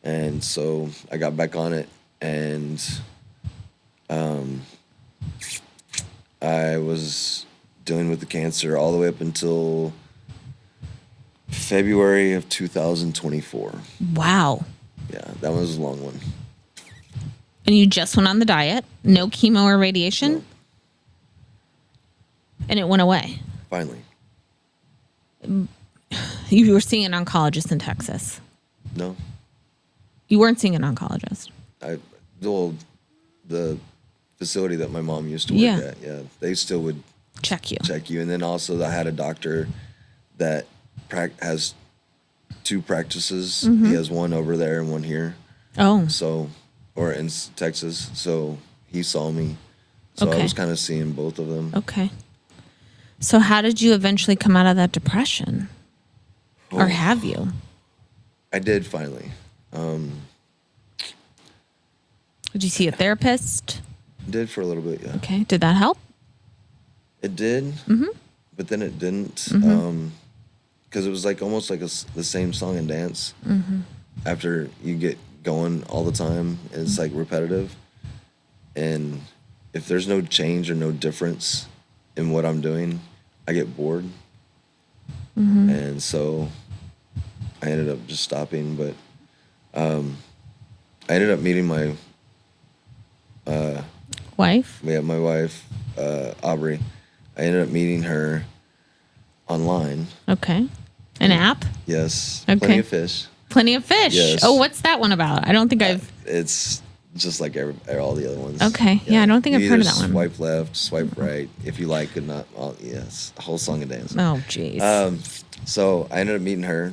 And so I got back on it, and I was dealing with the cancer all the way up until February of 2024. Wow. Yeah, that was a long one. And you just went on the diet, no chemo or radiation, No. and it went away. Finally. You were seeing an oncologist in Texas. No. You weren't seeing an oncologist. The facility that my mom used to work Yeah. at, they still would Check you. check you. And then also I had a doctor that has two practices. Mm-hmm. He has one over there and one here. Oh, So, or in Texas. So he saw me. So Okay. I was kind of seeing both of them. okay. So how did you eventually come out of that depression? Or Oh. have you? I did finally. Did you see a therapist? Did for a little bit, yeah. Okay. Did that help? It did, but then it didn't, because it was like almost like the same song and dance. After you get going all the time, and it's like repetitive, and if there's no change or no difference in what I'm doing, I get bored, and so I ended up just stopping. But I ended up meeting my Wife? my wife, Aubrey. I ended up meeting her online. Okay. An app? Yes. Okay. Plenty of fish. Plenty of Fish. Yes. Oh, what's that one about? I don't think I've. It's just like all the other ones. Okay. Yeah, I don't think I've You heard of either that one. Swipe left, swipe right, if you like it, not. Yes, a whole song and dance. Oh, jeez. So I ended up meeting her,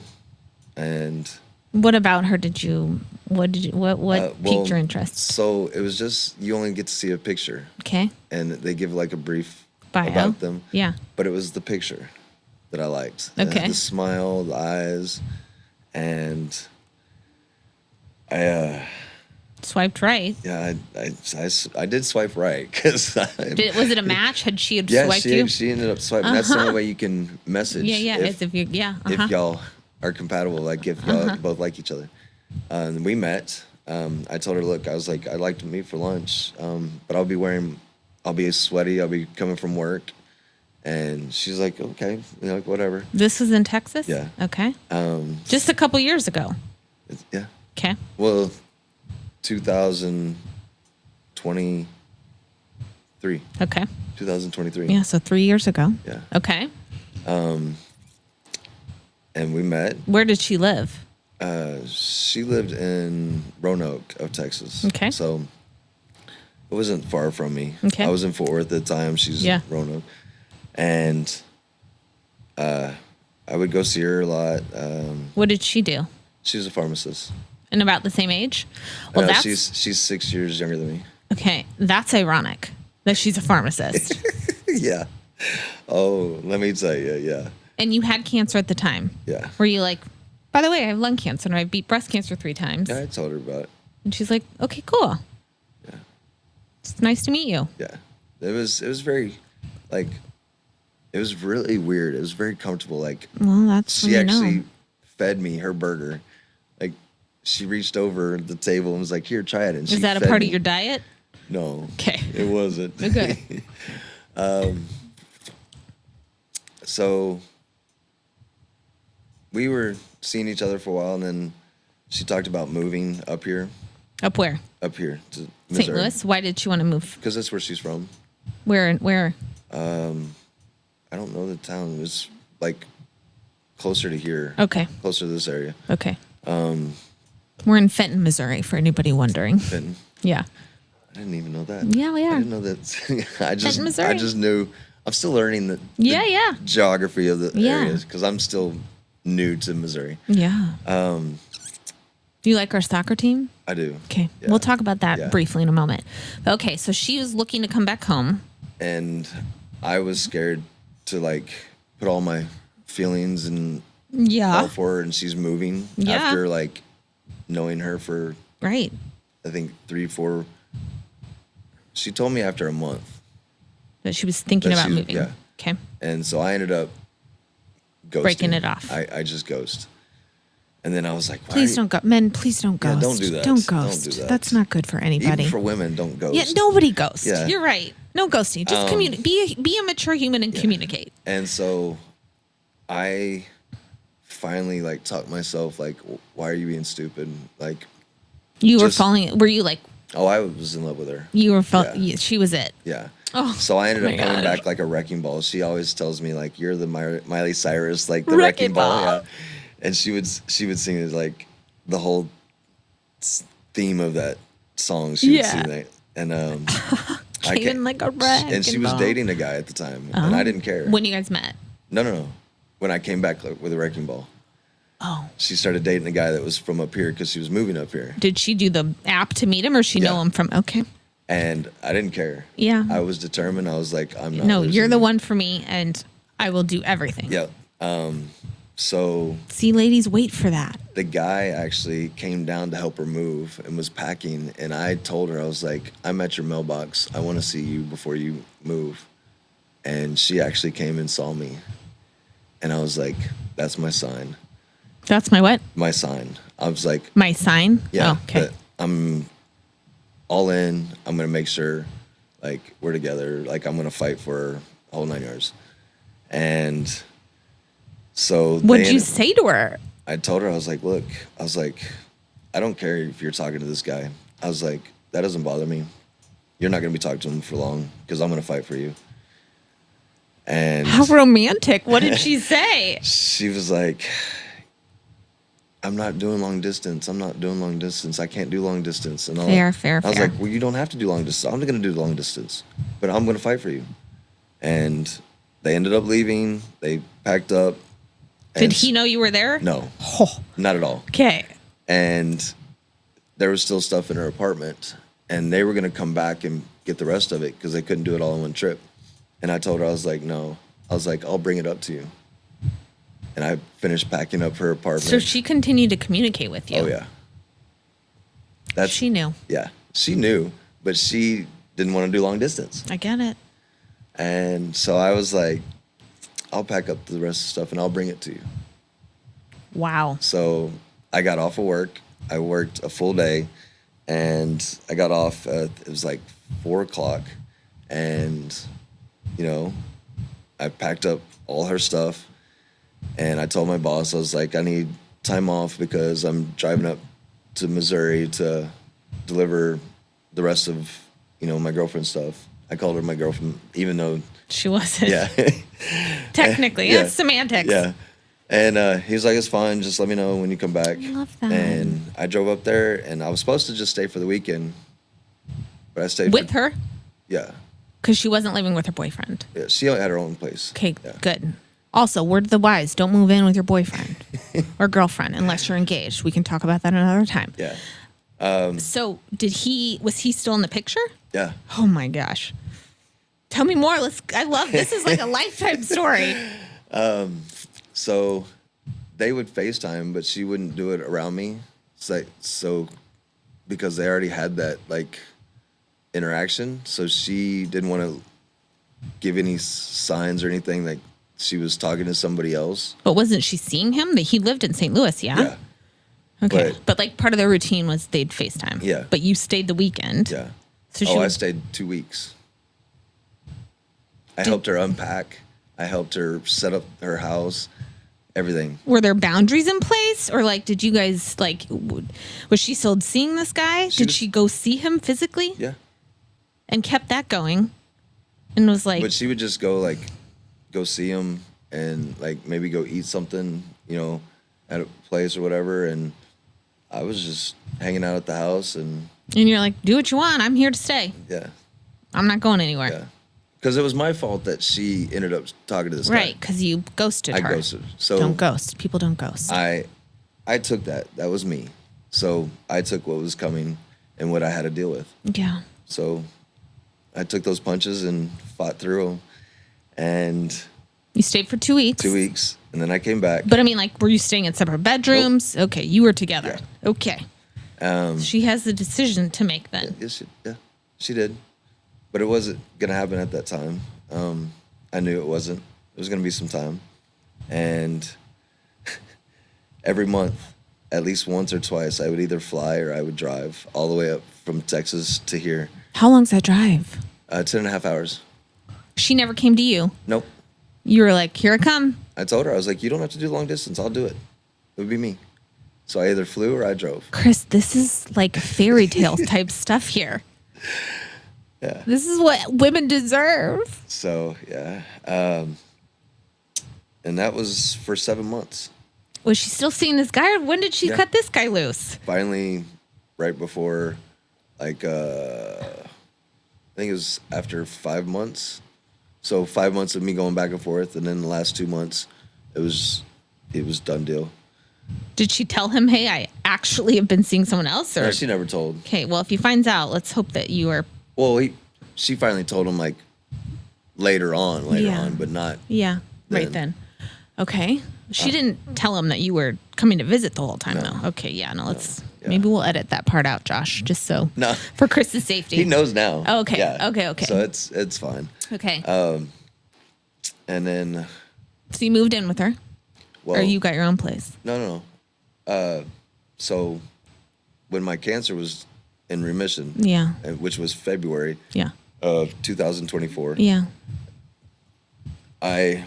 and What about her did you? What well, piqued your interest? So it was just you only get to see a picture, Okay. and they give like a brief Bio. about them. Yeah. But it was the picture that I liked. Okay. The smile, the eyes, and I Swiped right. yeah I did swipe right because Was it a match? Had she yeah swiped you? she ended up swiping. That's the only way you can message. Yeah, yeah. If, If you, yeah. if y'all are compatible, like if y'all both like each other. And we met. I told her, look, I was like, I'd like to meet for lunch, but I'll be sweaty. I'll be coming from work. And she's like, okay, like whatever. This was in Texas? Yeah. Okay. Just a couple years ago. Yeah. Okay. Well, 2023. Okay. 2023. Yeah, so 3 years ago. Yeah. Okay. And we met. Where did she live? She lived in Roanoke of Texas. Okay. So it wasn't far from me. Okay. I was in Fort Worth at the time. She's in Roanoke. And I would go see her a lot. What did she do? She was a pharmacist. And about the same age? Well, that's she's 6 years younger than me. okay. That's ironic that she's a pharmacist. Yeah. Oh, let me tell you. Yeah. And you had cancer at the time. Yeah. Were you like, by the way, I have lung cancer and I beat breast cancer 3 times? Yeah, I told her about it. And she's like, okay, cool. Yeah. It's nice to meet you. Yeah. It was very, like, it was really weird. It was very comfortable. Like, Well, that's she actually fed me her burger. Like, she reached over the table and was like, here, try it. And Is that a part of your diet? No. Okay. It wasn't. Okay. So we were seeing each other for a while, and then she talked about moving up here. Up where? Up here to Missouri. St. Louis? Why did she want to move? Because that's where she's from. Where? I don't know the town. It was like closer to here. Okay. Closer to this area. Okay. We're in Fenton, Missouri, for anybody wondering. Fenton. Yeah. I didn't even know that. Yeah, we are. I didn't know that. I Missouri. just knew. I'm still learning the geography of the areas because I'm still new to Missouri. Yeah. Do you like our soccer team? I do. Okay. Yeah. We'll talk about that briefly in a moment. Okay. So she was looking to come back home. And I was scared to like put all my feelings and all for her, and she's moving after like knowing her for right. I think 3-4. She told me after a month that she was thinking about moving. Yeah. Okay. And so I ended up ghosting. Breaking it off. I just ghost. And then I was like, please don't go. Men, please don't ghost. Yeah, don't do that. Don't ghost. Don't do that. That's not good for anybody. Even for women, don't ghost. Yeah, nobody ghosts. Yeah. You're right. No ghosting. Just communicate. Be a mature human and communicate. And so I finally like talked myself like, why are you being stupid? Like you were falling. Were you like? Oh, I was in love with her. You were. She was it. Yeah. Oh, so I ended up coming back like a wrecking ball. She always tells me like, you're the Miley Cyrus, like the wrecking ball. Yeah. And she would sing it like the whole theme of that song. She would sing that. And came in like a wreck. And she was dating a guy at the time, and I didn't care. When you guys met? No. When I came back with a wrecking ball. Oh. She started dating a guy that was from up here because she was moving up here. Did she do the app to meet him, or she know him from? Okay. And I didn't care. Yeah. I was determined. I was like, I'm not. No, you're the one for me, and I will do everything. Yeah. So. See, ladies, wait for that. The guy actually came down to help her move and was packing, and I told her, I was like, I'm at your mailbox. I want to see you before you move. And she actually came and saw me. And I was like, that's my sign. That's my what? My sign. I was like, my sign? Yeah. Oh, okay. I'm all in. I'm going to make sure, like, we're together. Like, I'm going to fight for her, whole 9 yards. And so. What'd you say to her? I told her, I was like, look, I don't care if you're talking to this guy. I was like, that doesn't bother me. You're not going to be talking to him for long because I'm going to fight for you. And how romantic. What did she say? She was like, I'm not doing long distance. I can't do long distance. And Fair. I was like, well, you don't have to do long distance. I'm not going to do long distance, but I'm going to fight for you. And they ended up leaving. They packed up. Did he know you were there? No, not at all. Okay. And there was still stuff in her apartment, and they were going to come back and get the rest of it because they couldn't do it all in one trip. And I told her, I was like, no. I was like, I'll bring it up to you. And I finished packing up her apartment. So she continued to communicate with you? Oh, yeah. She knew. Yeah, she knew, but she didn't want to do long distance. I get it. And so I was like, I'll pack up the rest of the stuff and I'll bring it to you. Wow. So I got off of work. I worked a full day, and I got off it was like 4:00, and I packed up all her stuff, and I told my boss, I was like, I need time off because I'm driving up to Missouri to deliver the rest of my girlfriend's stuff. I called her my girlfriend, even though She wasn't. yeah, Technically, Yeah. it's semantics. yeah. And he was like, "It's fine. Just let me know when you come back." I love that. And I drove up there, and I was supposed to just stay for the weekend, but I stayed With for, her? Yeah, Because she wasn't living with her boyfriend. yeah. She had her own place. Okay, Yeah. good. Also, word to the wise, don't move in with your boyfriend or girlfriend unless you're engaged. We can talk about that another time. Yeah, So was he still in the picture? yeah. Oh my gosh. Tell me more. I love this is like a lifetime story. So they would FaceTime, but she wouldn't do it around me. So because they already had that like interaction, so she didn't want to give any signs or anything like she was talking to somebody else. But wasn't she seeing him? He lived in St. Louis, yeah? Yeah, Okay. But like part of their routine was they'd FaceTime. Yeah. But you stayed the weekend. yeah. So I stayed 2 weeks. I helped her unpack. I helped her set up her house, everything. Were there boundaries in place, or like did you guys like was she still seeing this guy? Did she go see him physically? Yeah. And kept that going, and was like, But she would just go see him and like maybe go eat something, at a place or whatever. And I was just hanging out at the house and you're like, do what you want. I'm here to stay. yeah, I'm not going anywhere. yeah. Because it was my fault that she ended up talking to this guy. Right, because you ghosted her. I ghosted. So Don't ghost. People don't ghost. I took that. That was me. So I took what was coming and what I had to deal with. Yeah. So I took those punches and fought through them. And You stayed for 2 weeks. 2 weeks, and then I came back. But I mean, like, were you staying in separate bedrooms? Nope. Okay, you were together. Yeah. Okay. She has the decision to make then. Yeah, she did. But it wasn't going to happen at that time. I knew it wasn't. It was going to be some time. And every month, at least once or twice, I would either fly or I would drive all the way up from Texas to here. How long's that drive? 10.5 hours. She never came to you. Nope. You were like, here I come. I told her, I was like, you don't have to do long distance. I'll do it. It would be me. So I either flew or I drove. Chris, this is like fairy tale type stuff here. Yeah. This is what women deserve. So, yeah. And that was for 7 months. Was she still seeing this guy, or when did she cut this guy loose? Finally, right before, I think it was after 5 months. So 5 months of me going back and forth, and then the last 2 months, it was done deal. Did she tell him, hey, I actually have been seeing someone else? Or? No, she never told. Okay, well, if he finds out, let's hope that you are. Well, she finally told him later on, but not. Yeah, right then. Okay. She didn't tell him that you were coming to visit the whole time, though. Okay, yeah, no, let's. Yeah. Maybe we'll edit that part out, Josh, just so. No. For Chris's safety. He knows now. Oh, okay. Yeah. Okay. So it's fine. Okay. And then. So you moved in with her? Well, or you got your own place? No. So when my cancer was in remission, Yeah. which was February Yeah. of 2024, Yeah. I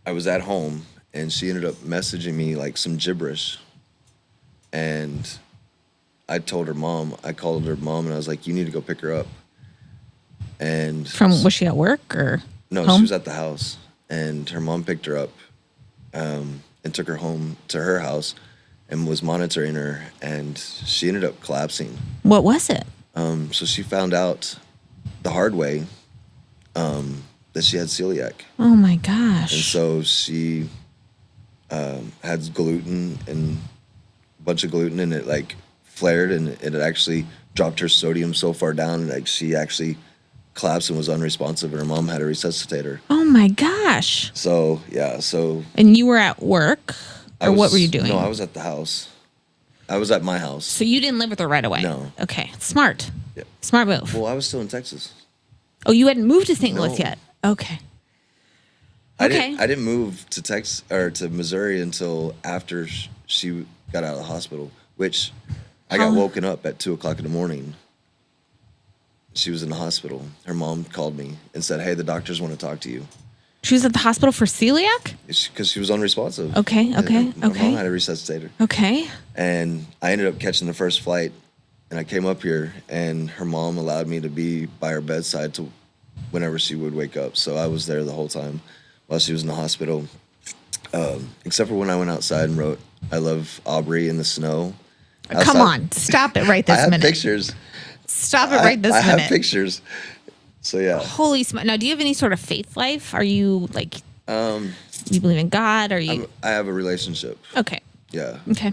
was at home and she ended up messaging me some gibberish, and I told her mom. I called her mom and I was like, "You need to go pick her up." And Was she at work or? no, home? she was at the house, and her mom picked her up and took her home to her house and was monitoring her, and she ended up collapsing. What was it? So she found out the hard way that she had celiac. Oh my gosh. And so she had gluten and a bunch of gluten, and it flared, and it actually dropped her sodium so far down, and she actually collapsed and was unresponsive, and her mom had to resuscitate her. Oh my gosh. So yeah, And you were at work, or what were you doing? No, I was at the house. I was at my house. So you didn't live with her right away? No. Okay. Smart. Yep. Smart move. Well, I was still in Texas. Oh, you hadn't moved to St. Louis No. yet? Okay. I didn't move to Texas or to Missouri until after she got out of the hospital, which I got woken up at 2:00 in the morning. She was in the hospital. Her mom called me and said, "Hey, the doctors want to talk to you." She was at the hospital for celiac? Because she was unresponsive. Okay. And her mom had to resuscitate her. Okay. And I ended up catching the first flight and I came up here, and her mom allowed me to be by her bedside to whenever she would wake up. So I was there the whole time while she was in the hospital, except for when I went outside and wrote, "I love Aubrey in the snow." Come on, stop it right this I have minute. pictures. Stop it right this I minute. have pictures. So yeah. Holy smokes! Now, do you have any sort of faith life? Are you like, you believe in God? Are you? I have a relationship. Okay. Yeah. Okay.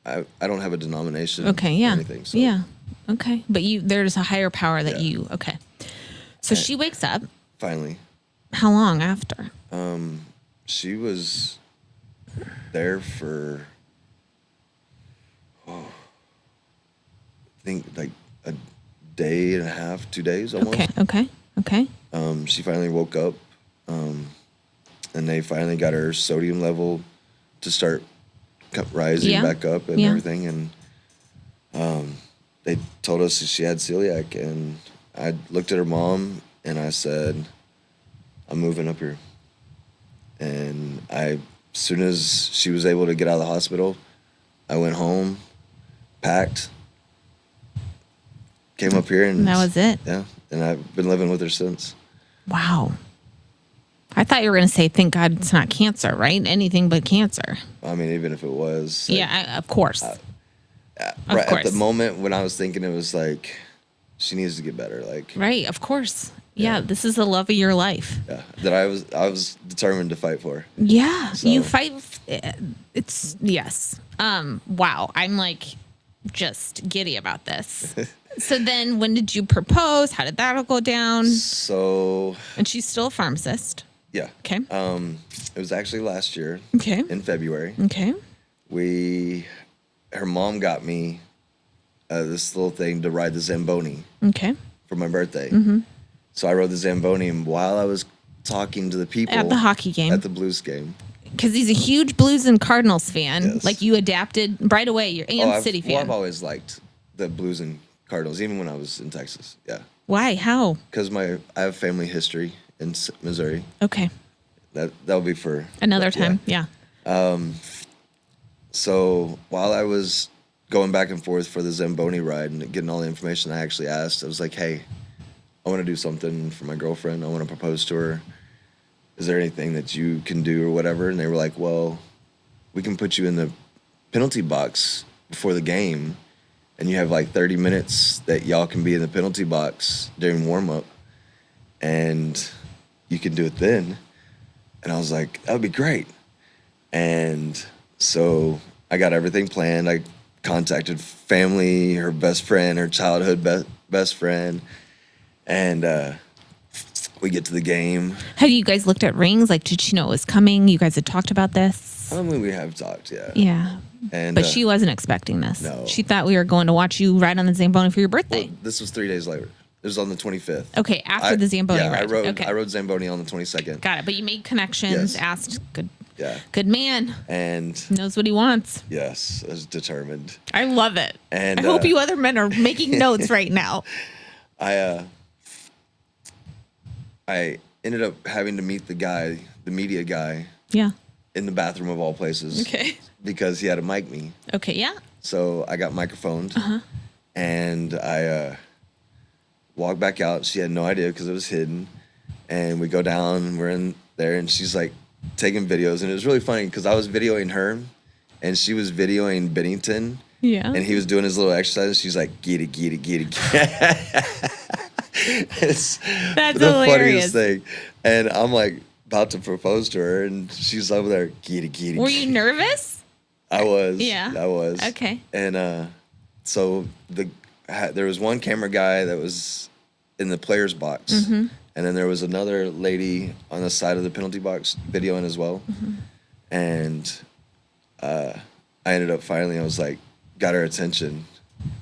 I don't have a denomination. Okay. Yeah. Or anything. So. Yeah. Okay. But there's a higher power that you. Okay. So she wakes up. Finally. How long after? She was there for, I think like a day and a half, 2 days almost. Okay. She finally woke up, and they finally got her sodium level to start rising back up and everything. And they told us that she had celiac, and I looked at her mom and I said, "I'm moving up here." And as soon as she was able to get out of the hospital, I went home, packed, came up here, and that was it. Yeah, and I've been living with her since. Wow. I thought you were going to say, "Thank God it's not cancer," right? Anything but cancer. I mean, even if it was. Yeah, of course. Right at the moment when I was thinking, it was like, she needs to get better. Like. Right, of course. Yeah, this is the love of your life. Yeah, that I was determined to fight for. Yeah, So. you fight. It's yes. Wow, I'm like just giddy about this. So then, when did you propose? How did that all go down? So. And she's still a pharmacist. Yeah. Okay. It was actually last year. Okay. In February. Okay. Her mom got me this little thing to ride the Zamboni. Okay. For my birthday. Mm-hmm. So I rode the Zamboni, and while I was talking to the people at the hockey game, at the Blues game, because he's a huge Blues and Cardinals fan. Yes. Like you adapted right away. You're a City fan. Well, I've always liked the Blues and Cardinals, even when I was in Texas. Yeah. Why? How? Because I have family history in Missouri. Okay. That'll be for another time. Yeah. So while I was going back and forth for the Zamboni ride and getting all the information, I actually asked. I was like, "Hey, I want to do something for my girlfriend. I want to propose to her. Is there anything that you can do or whatever?" And they were like, "Well, we can put you in the penalty box before the game, and you have like 30 minutes that y'all can be in the penalty box during warm-up, and you can do it then." And I was like, "That would be great." And so I got everything planned. I contacted family, her best friend, her childhood best friend, and we get to the game. Have you guys looked at rings? Like, did she know it was coming? You guys had talked about this? I mean, we have talked, yeah. Yeah. But she wasn't expecting this. No. She thought we were going to watch you ride on the Zamboni for your birthday. Well, this was 3 days later. It was on the 25th. Okay, after the Zamboni ride. I rode Zamboni on the 22nd. Got it. But you made connections, Yes. asked. Yeah. Good man. And knows what he wants. yes, I was determined. I love it. And I hope you other men are making notes right now. I ended up having to meet the media guy. Yeah. In the bathroom of all places. Okay. Because he had to mic me. Okay, yeah. So I got microphoned. And I walked back out. She had no idea because it was hidden. And we go down, we're in there, and she's like taking videos. And it was really funny because I was videoing her, and she was videoing Bennington. Yeah. And he was doing his little exercise. She's like, get it, get it, get it. That's the hilarious. funniest thing. And I'm like about to propose to her, and she's over there, get it, get it. Were you nervous? I was. Yeah. I was. Okay. And so there was one camera guy that was in the player's box. Mm-hmm. And then there was another lady on the side of the penalty box videoing as well. Mm-hmm. And I ended up finally, I was like, got her attention.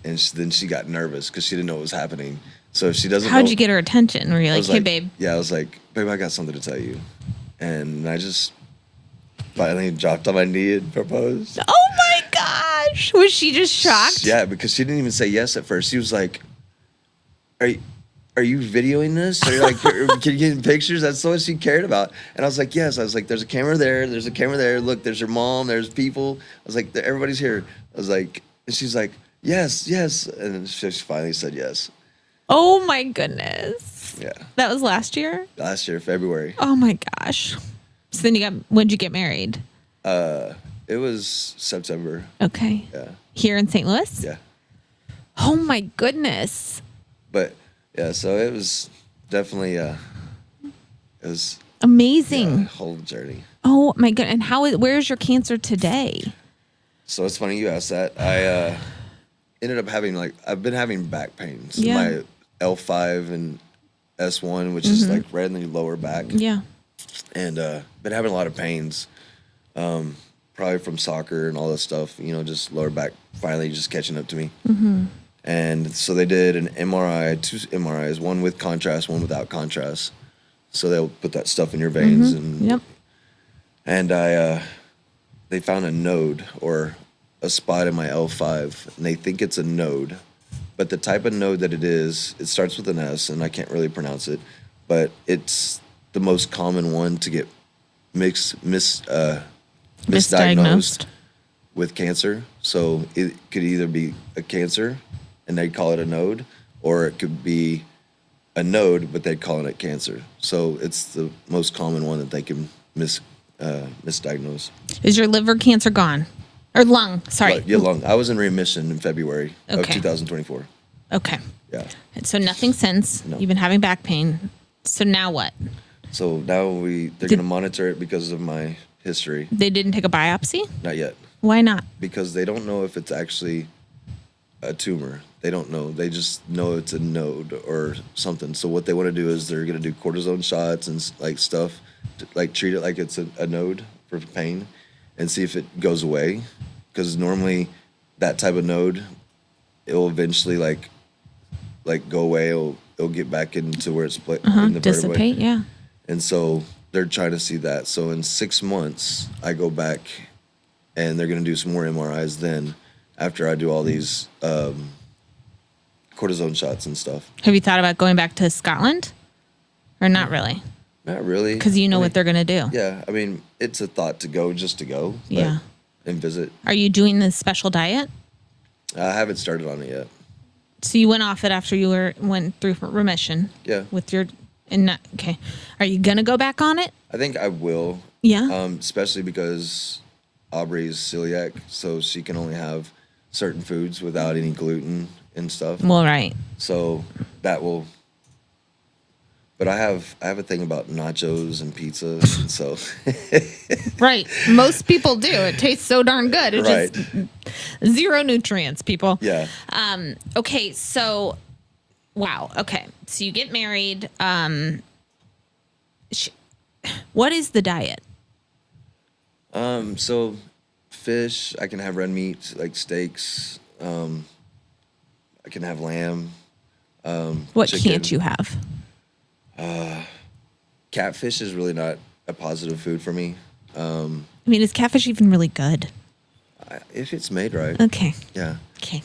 And then she got nervous because she didn't know what was happening. So if she doesn't How'd you get her attention? Were you like, hey, babe? Yeah, I was like, babe, I got something to tell you. And I just finally dropped on my knee and proposed. Oh my gosh. Was she just shocked? Yeah, because she didn't even say yes at first. She was like, are you videoing this? Are you like, can you get pictures? That's what she cared about. And I was like, yes. I was like, there's a camera there. There's a camera there. Look, there's your mom. There's people. I was like, everybody's here. I was like, and she's like, yes, yes. And she finally said yes. Oh my goodness. Yeah. That was last year? Last year, February. Oh my gosh. So then when'd you get married? It was September. Okay. Yeah. Here in St. Louis? Yeah. Oh my goodness. But yeah, so it was definitely it was Amazing. a whole journey. Oh my god! And where's your cancer today? So it's funny you asked that. I ended up having I've been having back pains. Yeah. My L5 and S1, which is like right in the lower back. Yeah. And been having a lot of pains. Probably from soccer and all this stuff, just lower back finally just catching up to me. And so they did an MRI, 2 MRIs, one with contrast, one without contrast. So they'll put that stuff in your veins. Yep. And they found a node or a spot in my L5, and they think it's a node. But the type of node that it is, it starts with an S, and I can't really pronounce it, but it's the most common one to get misdiagnosed with cancer. So it could either be a cancer, and they'd call it a node, or it could be a node, but they'd call it cancer. So it's the most common one that they can misdiagnose. Is your liver cancer gone? Or lung, sorry. Yeah, lung. I was in remission in February of Okay. 2024. Okay. Yeah. So nothing since. No. You've been having back pain. So now what? So now they're going to monitor it because of my history. They didn't take a biopsy? Not yet. Why not? Because they don't know if it's actually a tumor. They don't know. They just know it's a node or something. So what they want to do is they're going to do cortisone shots and stuff, to, treat it like it's a node for pain, and see if it goes away. Because normally that type of node, it will eventually go away. It'll get back into where it's in the vertebrae. Dissipate, yeah. And so they're trying to see that. So in 6 months, I go back, and they're going to do some more MRIs then after I do all these cortisone shots and stuff. Have you thought about going back to Scotland? Or not really? Not really. Because you know what they're going to do. Yeah, I mean, it's a thought to go just to go. Yeah. And visit. Are you doing this special diet? I haven't started on it yet. So you went off it after you went through remission. Yeah. Okay. Are you going to go back on it? I think I will. Yeah. Especially because Aubrey's celiac, so she can only have certain foods without any gluten and stuff. Well, right. So that will. But I have a thing about nachos and pizza, and so. Right. Most people do. It tastes so darn good. It Right. just zero nutrients, people. Yeah. Okay. So, wow. Okay. So you get married. What is the diet? So fish, I can have red meat, like steaks. I can have lamb. What chicken. can't you have? Catfish is really not a positive food for me. I mean, is catfish even really good? If it's made right. Okay. Yeah. Okay.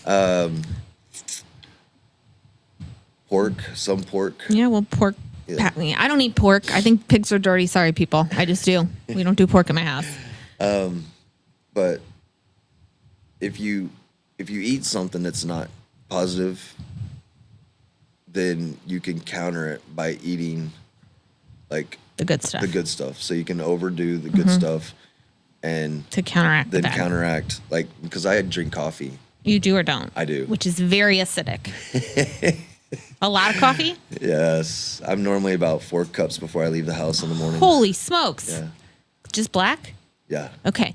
Pork, some pork. Yeah, well, pork. Yeah. I don't eat pork. I think pigs are dirty. Sorry, people. I just do. We don't do pork in my house. But if you eat something that's not positive, then you can counter it by eating like The good stuff. the good stuff. So you can overdo the good stuff and to counteract then the bad. counteract, because I drink coffee. You do or don't? I do. Which is very acidic. A lot of coffee? Yes. I'm normally about 4 cups before I leave the house in the morning. Holy smokes. Yeah. Just black? Yeah. Okay.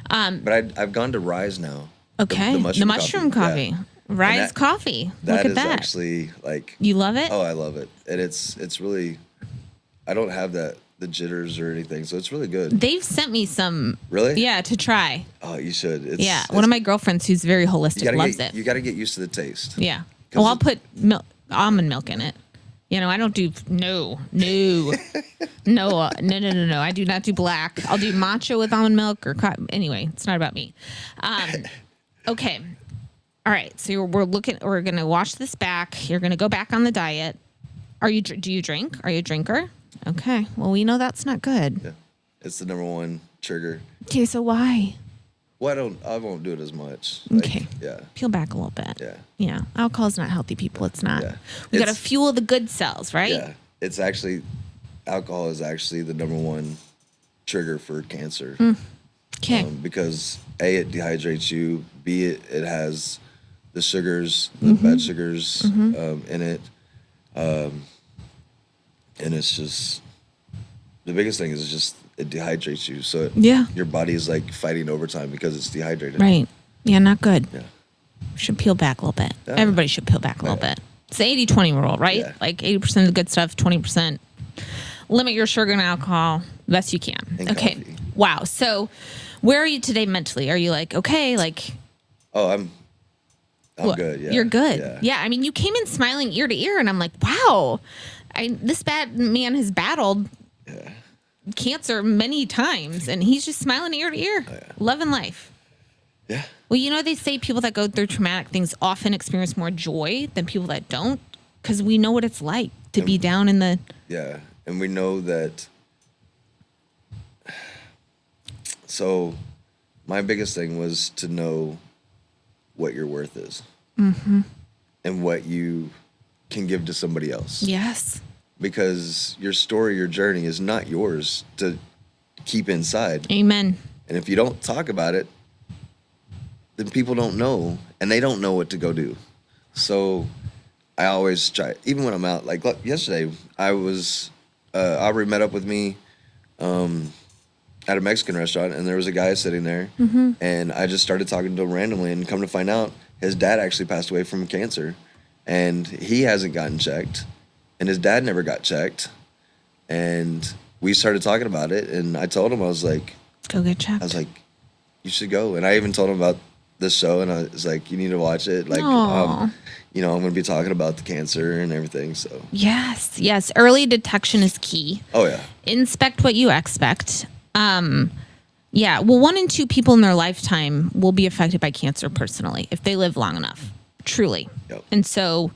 But I've gone to Rise now. Okay. The mushroom coffee. Yeah. Rise coffee. Look at that. Actually You love it? Oh, I love it. And it's really, I don't have the jitters or anything, so it's really good. They've sent me some. Really? Yeah, to try. Oh, you should. One of my girlfriends who's very holistic loves it. You got to get used to the taste. Yeah. Well, I'll put almond milk in it. I don't do no. I do not do black. I'll do matcha with almond milk anyway. It's not about me. Okay. All right. So we're going to watch this back. You're going to go back on the diet. Do you drink? Are you a drinker? Okay. Well, we know that's not good. Yeah. It's the number one trigger. Okay. So why? Well, I won't do it as much. Okay. Yeah. Peel back a little bit. Yeah. Yeah. Alcohol is not healthy, people. It's not. Yeah. We got to It's- fuel the good cells, right? Yeah. It's actually, alcohol is actually the number one trigger for cancer. Okay. Because A, it dehydrates you. B, it has the sugars, the bad sugars in it. And it's just, the biggest thing is just it dehydrates you. So your body is like fighting overtime because it's dehydrated. Right. Yeah, not good. Yeah. Should peel back a little bit. Yeah. Everybody should peel back a little bit. It's the 80-20 rule, right? Yeah. Like 80% of the good stuff, 20%. Limit your sugar and alcohol best you can. And okay. coffee. Wow. So where are you today mentally? Are you like, okay, like... Oh, I'm good. Yeah. You're good. Yeah. I mean, you came in smiling ear to ear, and I'm like, wow, this bad man has battled cancer many times, and he's just smiling ear to ear, loving life. Yeah. Well, you know, they say people that go through traumatic things often experience more joy than people that don't, because we know what it's like to be down in the... Yeah. And we know that. So my biggest thing was to know what your worth is and what you can give to somebody else. Yes. Because your story, your journey is not yours to keep inside. Amen. And if you don't talk about it, then people don't know, and they don't know what to go do. So I always try, even when I'm out, like yesterday, Aubrey met up with me at a Mexican restaurant, and there was a guy sitting there, and I just started talking to him randomly, and come to find out, his dad actually passed away from cancer, and he hasn't gotten checked, and his dad never got checked, and we started talking about it, and I told him, I was like, go get checked. I was like, you should go, and I even told him about this show, and I was like, you need to watch it, like, you know, I'm going to be talking about the cancer and everything, so. Yes. Early detection is key. Oh, yeah. Inspect what you expect. Yeah. Well, 1 in 2 people in their lifetime will be affected by cancer personally if they live long enough, truly. Yep. And so,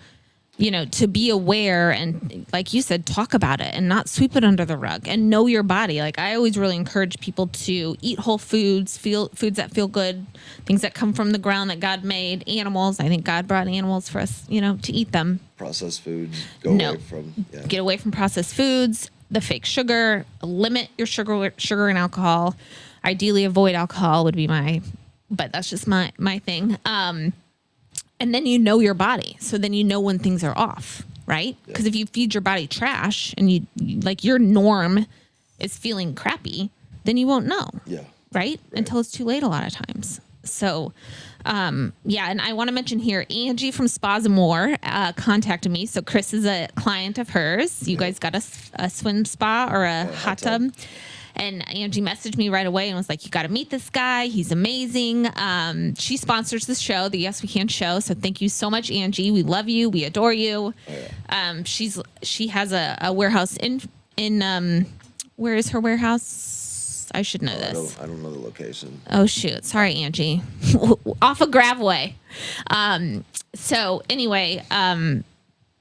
you know, to be aware and, like you said, talk about it and not sweep it under the rug and know your body. Like, I always really encourage people to eat whole foods, foods that feel good, things that come from the ground that God made, animals. I think God brought animals for us, you know, to eat them. Processed foods, away from, Get away from processed foods, the fake sugar, limit your sugar and alcohol. Ideally avoid alcohol would be but that's just my thing. And then you know your body. So then you know when things are off, right? Because if you feed your body trash and you like your norm is feeling crappy, then you won't know. Yeah. Right? Until it's too late a lot of times. So, and I want to mention here, Angie from Spas and More contacted me. So Chris is a client of hers. You guys got a swim spa or a hot tub. And Angie messaged me right away and was like, you got to meet this guy. He's amazing. She sponsors the show, the Yes We Can show. So thank you so much, Angie. We love you. We adore you. She has a warehouse in where is her warehouse? I should know this. I don't know the location. Oh, shoot. Sorry, Angie. Off of Gravway. So anyway, I'm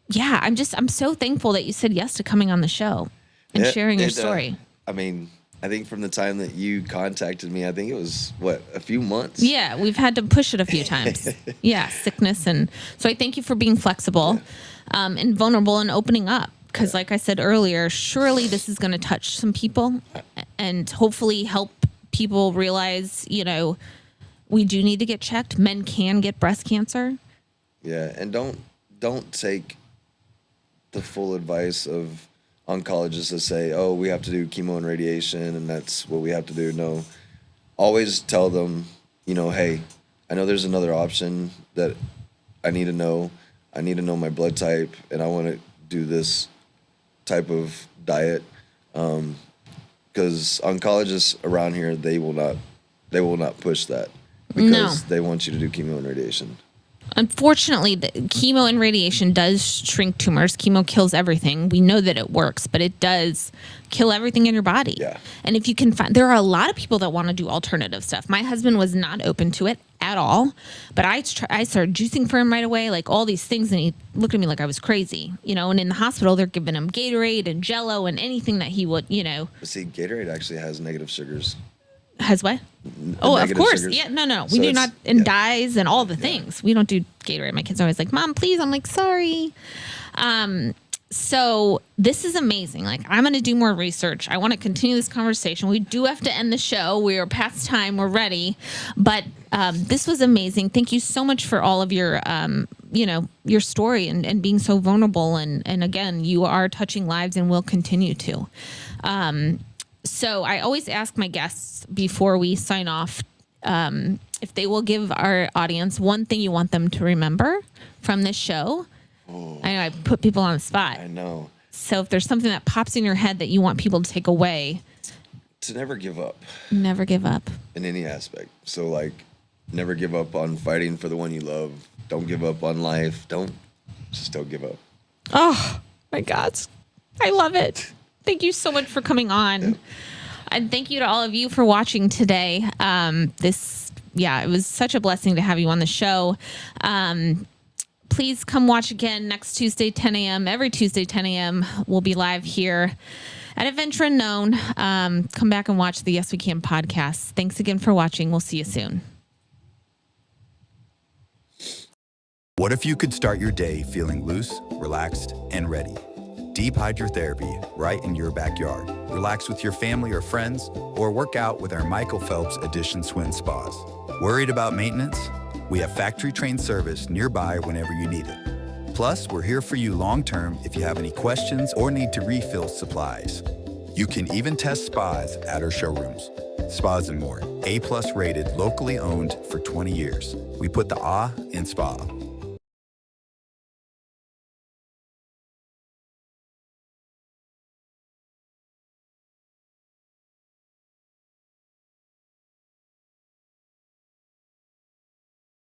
so thankful that you said yes to coming on the show and sharing your story. I mean, I think from the time that you contacted me, I think it was, a few months? Yeah, we've had to push it a few times. Sickness. And so I thank you for being flexible and vulnerable and opening up. Because like I said earlier, surely this is going to touch some people and hopefully help people realize, you know, we do need to get checked. Men can get breast cancer. Yeah, and don't take the full advice of oncologists that say, oh, we have to do chemo and radiation and that's what we have to do. No, always tell them, you know, hey, I know there's another option that I need to know. I need to know my blood type and I want to do this type of diet. Because oncologists around here, they will not push that because they want you to do chemo and radiation. Unfortunately, the chemo and radiation does shrink tumors. Chemo kills everything. We know that it works, but it does kill everything in your body. Yeah. And if you can find, there are a lot of people that want to do alternative stuff. My husband was not open to it at all, but I started juicing for him right away, like all these things, and he looked at me like I was crazy, you know. And in the hospital, they're giving him Gatorade and Jello and anything that he would, you know. But see, Gatorade actually has negative sugars. Has what? Oh, of negative course. sugars. Yeah, no. So We do it's- not, and yeah. dyes and all the things. We don't do Gatorade. My kids are always like, Mom, please. I'm like, sorry. So this is amazing. Like, I'm going to do more research. I want to continue this conversation. We do have to end the show. We are past time. We're ready. But this was amazing. Thank you so much for all of your, your story and being so vulnerable. And again, you are touching lives and will continue to. So I always ask my guests before we sign off, if they will give our audience one thing you want them to remember from this show. I know I put people on the spot. I know. So if there's something that pops in your head that you want people to take away, To never give up never give up. in any aspect. So like, never give up on fighting for the one you love. Don't give up on life. Don't give up. Oh my God. I love it. Thank you so much for coming on. Yeah. And thank you to all of you for watching today. It was such a blessing to have you on the show. Please come watch again next Tuesday, 10 a.m. Every Tuesday, 10 a.m. We'll be live here at Adventure Unknown. Come back and watch the Yes We Can podcast. Thanks again for watching. We'll see you soon. What if you could start your day feeling loose, relaxed, and ready? Deep hydrotherapy right in your backyard. Relax with your family or friends, or work out with our Michael Phelps Edition Swim Spas. Worried about maintenance? We have factory-trained service nearby whenever you need it. Plus, we're here for you long-term if you have any questions or need to refill supplies. You can even test spas at our showrooms. Spas and More, A+ rated, locally owned for 20 years. We put the in spa.